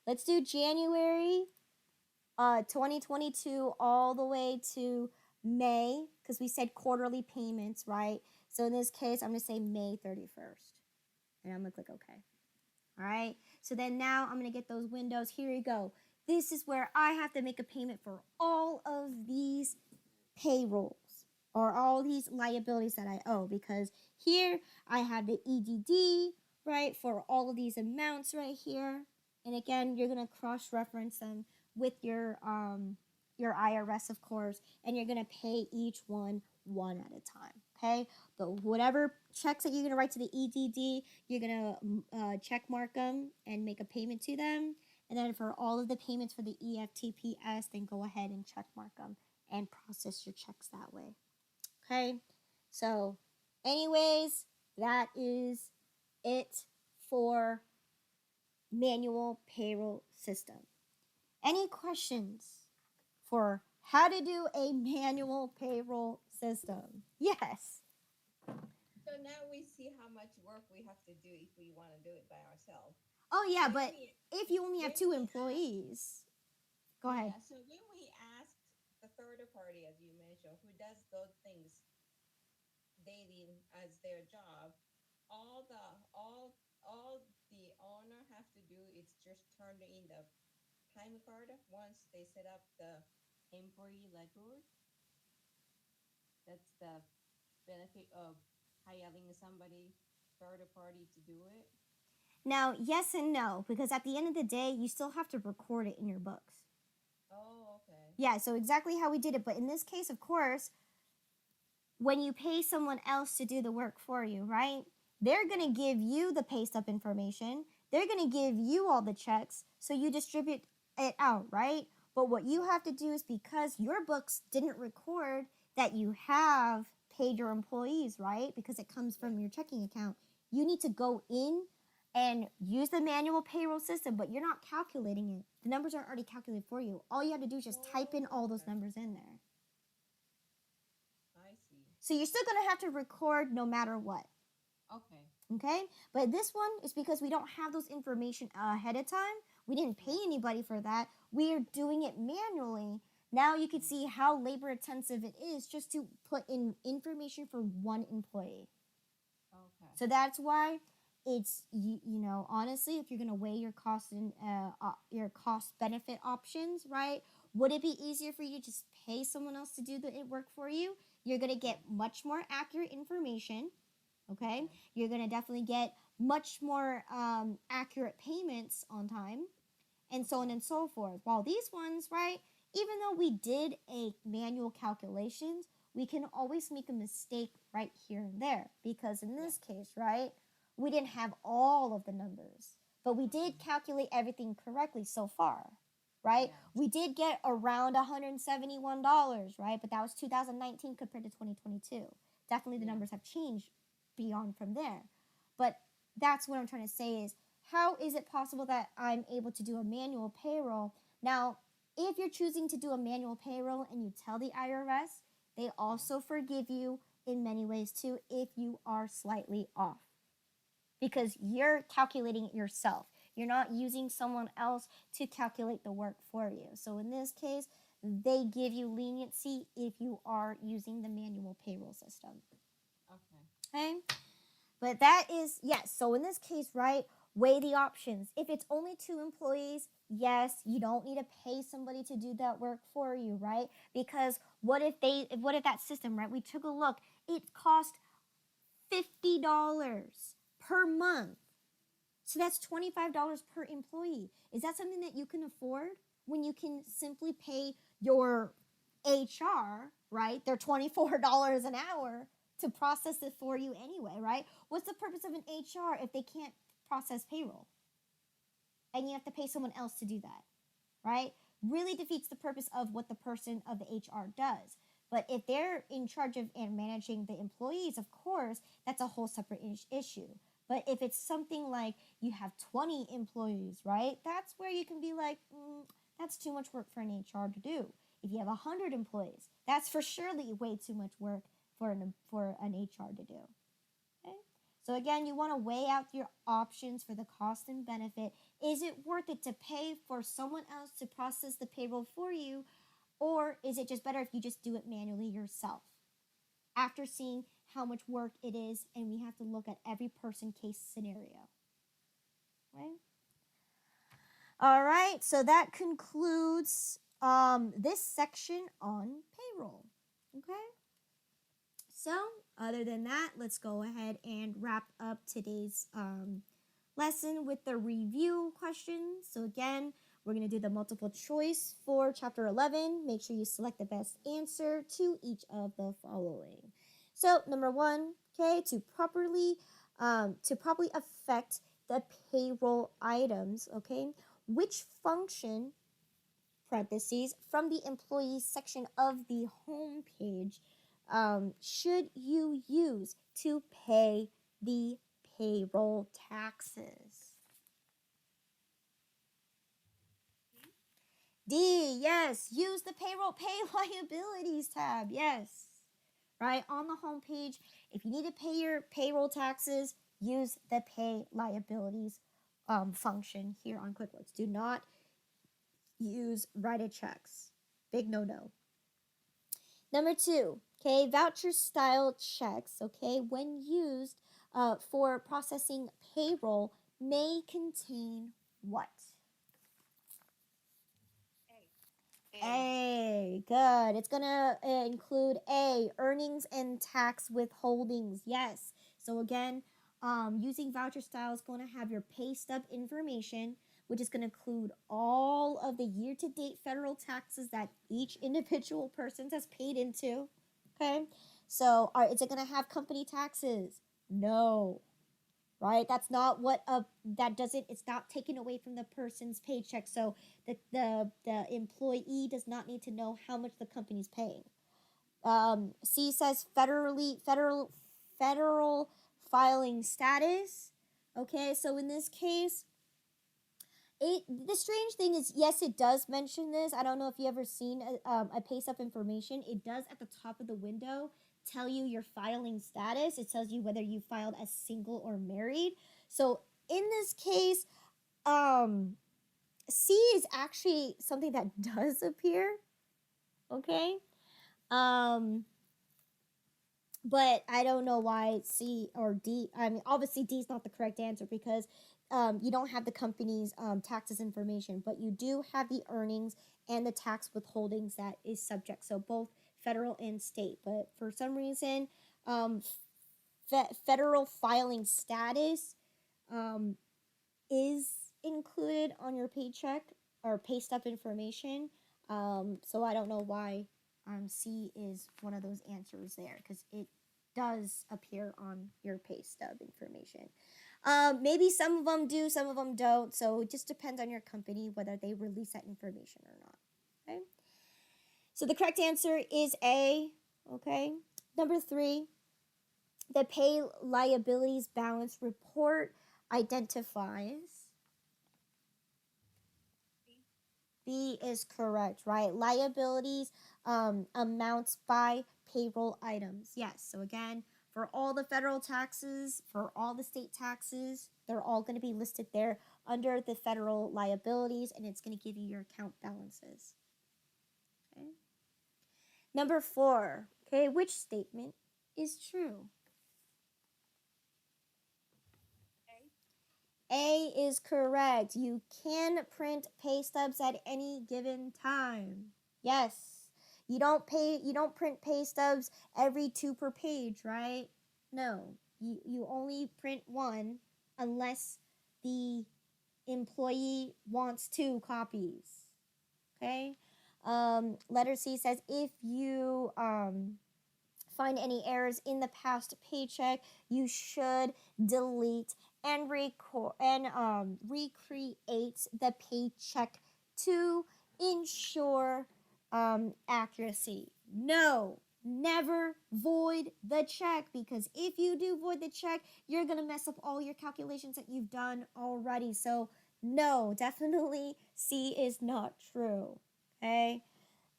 Let's do January 2022 all the way to May, because we said quarterly payments, right? So in this case, I'm going to say May 31st. And I'm going to click OK. All right. So then now I'm going to get those windows. Here you go. This is where I have to make a payment for all of these payrolls or all these liabilities that I owe, because here I have the EDD, right, for all of these amounts right here. And again, you're going to cross-reference them with your IRS, of course, and you're going to pay each one at a time, okay? But whatever checks that you're going to write to the EDD, you're going to check mark them and make a payment to them. And then for all of the payments for the EFTPS, then go ahead and check mark them and process your checks that way. Okay, so anyways, that is it for manual payroll system. Any questions for how to do a manual payroll system? Yes. So now we see how much work we have to do if we want to do it by ourselves. Oh yeah, but if you only have 2 employees, go ahead. Yeah, so when we asked the third party, as you mentioned, who does those things daily as their job, all the owner have to do is just turn in the time card once they set up the employee ledger. That's the benefit of hiring somebody third party to do it. Now, yes and no, because at the end of the day, you still have to record it in your books. Oh, okay. Yeah, so exactly how we did it. But in this case, of course, when you pay someone else to do the work for you, right? They're going to give you the pay stub information. They're going to give you all the checks. So you distribute it out, right? But what you have to do is, because your books didn't record that you have paid your employees, right? Because it comes from your checking account. You need to go in and use the manual payroll system, but you're not calculating it. The numbers are already calculated for you. All you have to do is just type in all those numbers in there. I see. So you're still going to have to record no matter what. Okay. Okay? But this one is because we don't have those information ahead of time. We didn't pay anybody for that. We are doing it manually. Now you can see how labor intensive it is just to put in information for one employee. Okay. So that's why it's, honestly, if you're going to weigh your cost and your cost benefit options, right? Would it be easier for you to just pay someone else to do the work for you? You're going to get much more accurate information. Okay? You're going to definitely get much more accurate payments on time, and so on and so forth. While these ones, right, even though we did a manual calculations, we can always make a mistake right here and there, because in this case, right, we didn't have all of the numbers, but we did calculate everything correctly so far, right? We did get around $171, right? But that was 2019 compared to 2022. Definitely the numbers have changed beyond from there. But that's what I'm trying to say is, how is it possible that I'm able to do a manual payroll? Now, if you're choosing to do a manual payroll and you tell the IRS, they also forgive you in many ways too if you are slightly off, because you're calculating it yourself. You're not using someone else to calculate the work for you. So in this case, they give you leniency if you are using the manual payroll system. Okay? But that is, yes, so in this case, right, weigh the options. If it's only 2 employees, yes, you don't need to pay somebody to do that work for you, right? Because what if that system, right, we took a look, it cost $50 per month. So that's $25 per employee. Is that something that you can afford when you can simply pay your HR, right? They're $24 an hour to process it for you anyway, right? What's the purpose of an HR if they can't process payroll? And you have to pay someone else to do that, right? Really defeats the purpose of what the person of the HR does. But if they're in charge of and managing the employees, of course, that's a whole separate issue. But if it's something like you have 20 employees, right? That's where you can be like, that's too much work for an HR to do. If you have 100 employees, that's for surely way too much work for an HR to do. Okay? So again, you want to weigh out your options for the cost and benefit. Is it worth it to pay for someone else to process the payroll for you? Or is it just better if you just do it manually yourself? After seeing how much work it is, and we have to look at every person case scenario. Right? All right, so that concludes this section on payroll. Okay? So, other than that, let's go ahead and wrap up today's lesson with the review questions. So again, we're going to do the multiple choice for chapter 11. Make sure you select the best answer to each of the following. So number 1, okay, to properly affect the payroll items, okay, which function, parentheses, from the employees section of the home page should you use to pay the payroll taxes? D, yes, use the payroll pay liabilities tab, yes. Right, on the home page, if you need to pay your payroll taxes, use the pay liabilities function here on QuickBooks. Do not use write-a checks. Big no-no. Number 2, okay, voucher style checks, okay, when used for processing payroll may contain what? A, good. It's going to include A, earnings and tax withholdings. Yes. So again, using voucher style is going to have your pay stub information, which is going to include all of the year-to-date federal taxes that each individual person has paid into. Okay. So is it going to have company taxes? No. Right? That's not what it's not taken away from the person's paycheck. So the employee does not need to know how much the company's paying. C says federal filing status. Okay, so in this case, the strange thing is, yes, it does mention this. I don't know if you ever seen a pay stub information. It does at the top of the window tell you your filing status. It tells you whether you filed as single or married. So in this case, C is actually something that does appear. Okay. But I don't know why C or D. I mean, obviously D is not the correct answer because you don't have the company's taxes information, but you do have the earnings and the tax withholdings that is subject. So both federal and state. But for some reason, federal filing status is included on your paycheck or pay stub information. So I don't know why C is one of those answers there because it does appear on your pay stub information. Maybe some of them do, some of them don't. So it just depends on your company whether they release that information or not. Okay. So the correct answer is A. Okay. Number 3, the pay liabilities balance report identifies. B is correct, right? Liabilities amounts by payroll items. Yes. So again, for all the federal taxes, for all the state taxes, they're all going to be listed there under the federal liabilities, and it's going to give you your account balances. Okay. Number 4, okay, which statement is true? A is correct. You can print pay stubs at any given time. Yes. You don't print pay stubs every 2 per page, right? No. You only print 1 unless the employee wants 2 copies. Okay? Letter C says if you find any errors in the past paycheck, you should delete and recreate the paycheck to ensure accuracy. No, never void the check, because if you do void the check, you're going to mess up all your calculations that you've done already. So no, definitely C is not true. Okay?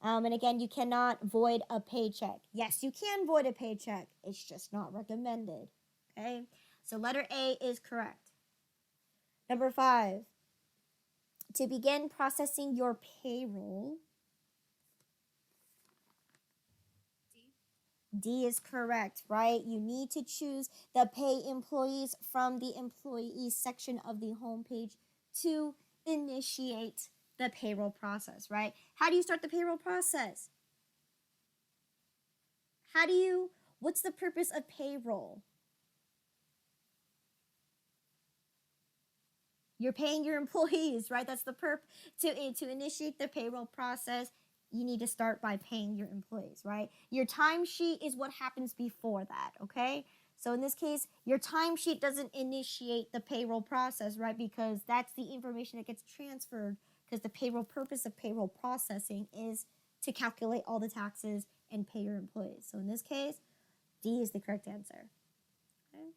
And again, you cannot void a paycheck. Yes, you can void a paycheck. It's just not recommended. Okay? So letter A is correct. Number 5. To begin processing your payroll. D is correct, right? You need to choose the pay employees from the employees section of the homepage to initiate the payroll process, right? How do you start the payroll process? What's the purpose of payroll? You're paying your employees, right? That's the to initiate the payroll process. You need to start by paying your employees, right? Your timesheet is what happens before that, okay? So in this case, your timesheet doesn't initiate the payroll process, right? Because that's the information that gets transferred, because the purpose of payroll processing is to calculate all the taxes and pay your employees. So in this case, D is the correct answer. Okay.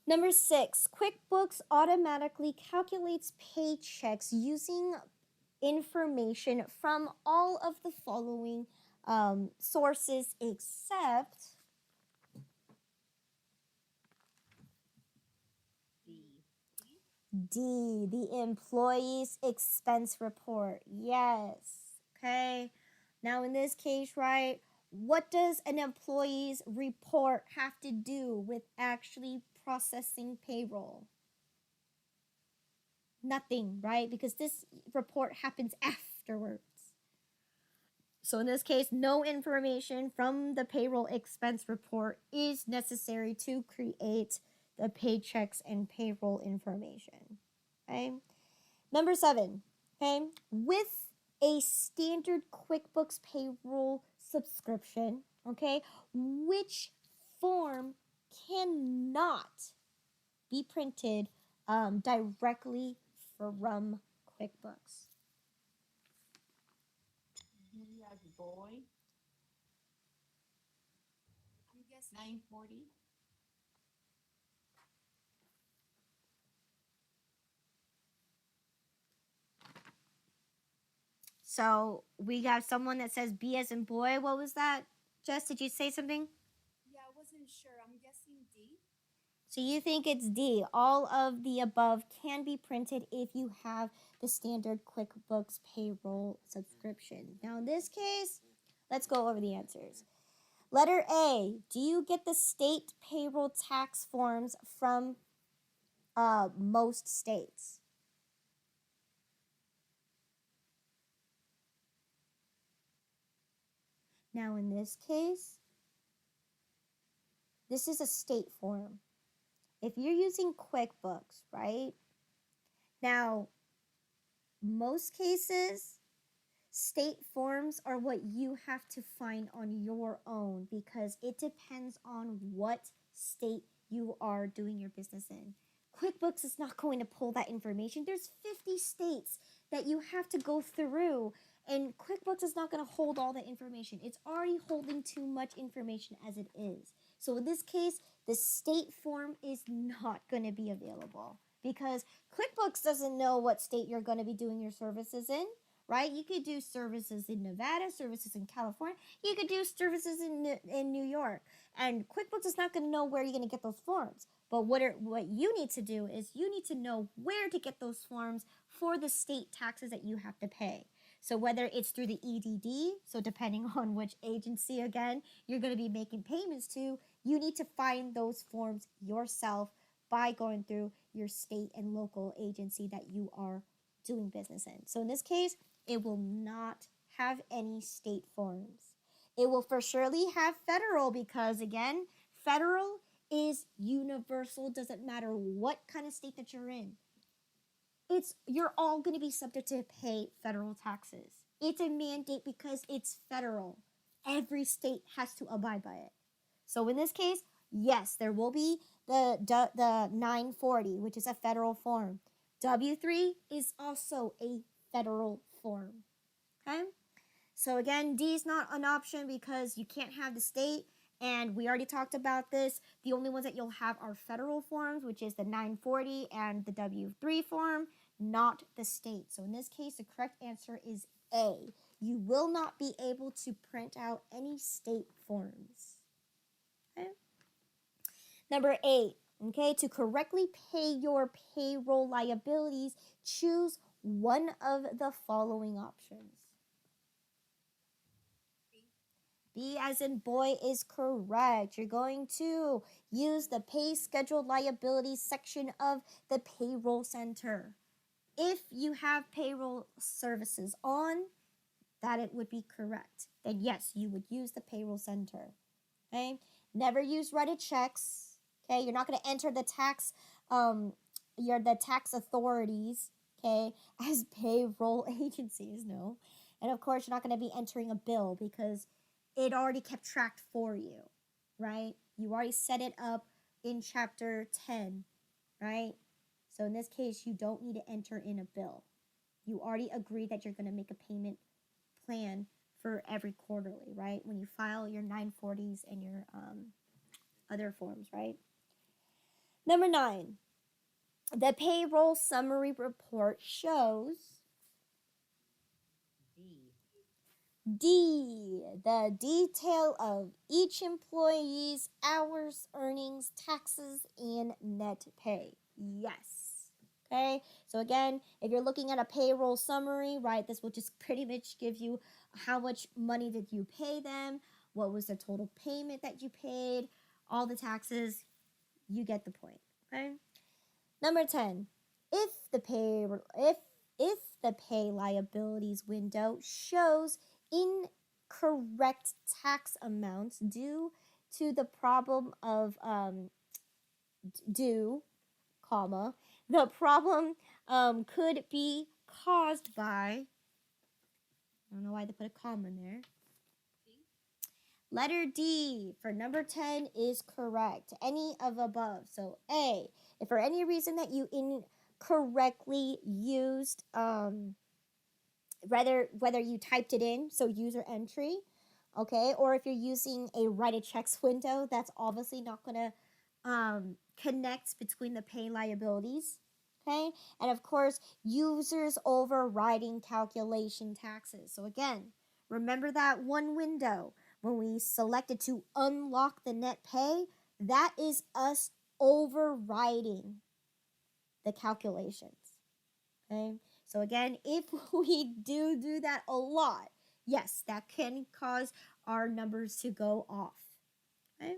Number 6, QuickBooks automatically calculates paychecks using information from all of the following sources except D, the employee's expense report. Yes. Okay. Now in this case, right, what does an employee's report have to do with actually processing payroll? Nothing, right? Because this report happens afterwards. So in this case, no information from the payroll expense report is necessary to create the paychecks and payroll information. Okay. Number 7, okay, with a standard QuickBooks payroll subscription, okay, which form cannot be printed directly from QuickBooks? Boy. I'm guessing 940. So we got someone that says B as in boy. What was that? Jess, did you say something? Yeah, I wasn't sure. I'm guessing D. So you think it's D. All of the above can be printed if you have the standard QuickBooks payroll subscription. Now in this case, let's go over the answers. Letter A, do you get the state payroll tax forms from most states? Now in this case, this is a state form. If you're using QuickBooks, right? Now, most cases, state forms are what you have to find on your own because it depends on what state you are doing your business in. QuickBooks is not going to pull that information. There's 50 states that you have to go through, and QuickBooks is not going to hold all the information. It's already holding too much information as it is. So in this case, the state form is not going to be available because QuickBooks doesn't know what state you're going to be doing your services in, right? You could do services in Nevada, services in California. You could do services in New York. And QuickBooks is not going to know where you're going to get those forms. But what you need to do is you need to know where to get those forms for the state taxes that you have to pay. So whether it's through the EDD, so depending on which agency, again, you're going to be making payments to, you need to find those forms yourself by going through your state and local agency that you are doing business in. So in this case, it will not have any state forms. It will for surely have federal because, again, federal is universal. Doesn't matter what kind of state that you're in. You're all going to be subject to pay federal taxes. It's a mandate because it's federal. Every state has to abide by it. So in this case, yes, there will be the 940, which is a federal form. W3 is also a federal form. Okay? So again, D is not an option because you can't have the state. And we already talked about this. The only ones that you'll have are federal forms, which is the 940 and the W3 form, not the state. So in this case, the correct answer is A. You will not be able to print out any state forms. Okay? Number 8, okay, to correctly pay your payroll liabilities, choose one of the following options. B as in boy is correct. You're going to use the pay schedule liabilities section of the payroll center. If you have payroll services on, that it would be correct. Then yes, you would use the payroll center. Okay? Never use write checks. Okay? You're not going to enter the tax the tax authorities, okay, as payroll agencies, no. And of course, you're not going to be entering a bill because it already kept tracked for you, right? You already set it up in chapter 10, right? So in this case, you don't need to enter in a bill. You already agreed that you're going to make a payment plan for every quarterly, right? When you file your 940s and your other forms, right? Number 9, the payroll summary report shows D, the detail of each employee's hours, earnings, taxes, and net pay. Yes. Okay, so again, if you're looking at a payroll summary, right, this will just pretty much give you how much money did you pay them, what was the total payment that you paid, all the taxes, you get the point, okay? Number 10, if the pay liabilities window shows incorrect tax amounts due to the problem of the problem could be caused by, I don't know why they put a comma in there. Letter D for number 10 is correct. Any of above. So A, if for any reason that you incorrectly used, whether you typed it in, so user entry, okay, or if you're using a write a checks window, that's obviously not going to connect between the pay liabilities, okay, and of course, users overriding calculation taxes. So again, remember that one window when we selected to unlock the net pay, that is us overriding the calculations, okay? So again, if we do that a lot, yes, that can cause our numbers to go off, okay?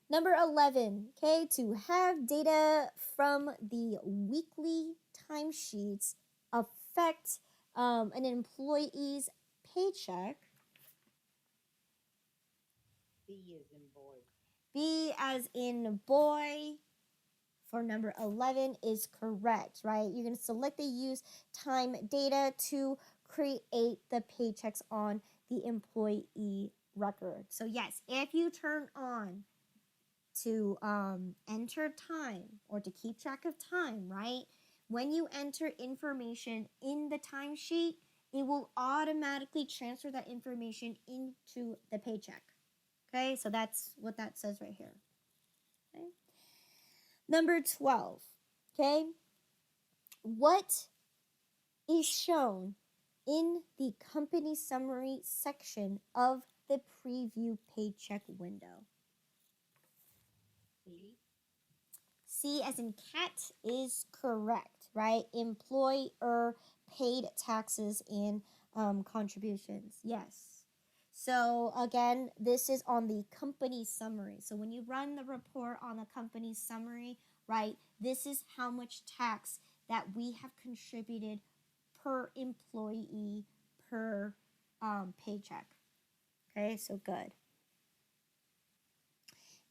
Number 11, okay, to have data from the weekly timesheets affect an employee's paycheck. B as in boy. B as in boy for number 11 is correct, right? You're going to select the use time data to create the paychecks on the employee record. So yes, if you turn on to enter time or to keep track of time, right? When you enter information in the timesheet, it will automatically transfer that information into the paycheck. Okay, so that's what that says right here. Okay. Number 12, okay? What is shown in the company summary section of the preview paycheck window? C. C as in cat is correct, right? Employer paid taxes and contributions. Yes. So again, this is on the company summary. So when you run the report on the company summary, right, this is how much tax that we have contributed per employee per paycheck. Okay, so good.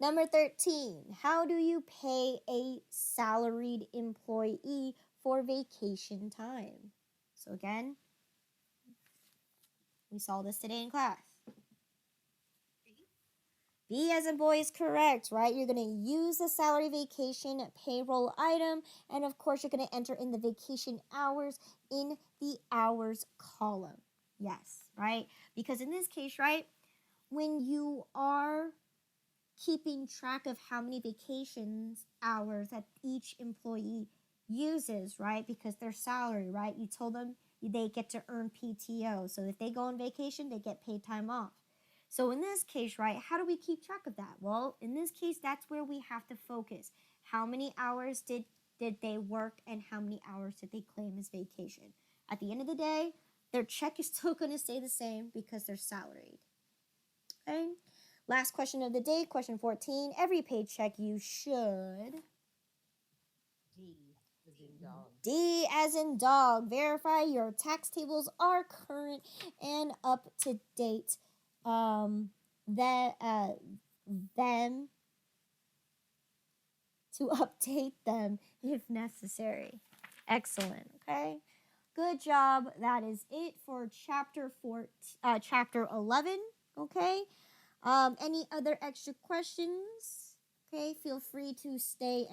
Number 13, how do you pay a salaried employee for vacation time? So again, we saw this today in class. B. B as in boy is correct, right? You're going to use the salary vacation payroll item, and of course, you're going to enter in the vacation hours in the hours column. Yes, right? Because in this case, right, when you are keeping track of how many vacations hours that each employee uses, right? Because their salary, right? You told them they get to earn PTO. So if they go on vacation, they get paid time off. So in this case, right, how do we keep track of that? Well, in this case, that's where we have to focus. How many hours did they work and how many hours did they claim as vacation? At the end of the day, their check is still going to stay the same because they're salaried. Okay? Last question of the day, question 14. Every paycheck you should. D as in dog. D as in dog. Verify your tax tables are current and up to date. Them to update them if necessary. Excellent. Okay. Good job. That is it for chapter 11. Okay. Any other extra questions? Okay, feel free to stay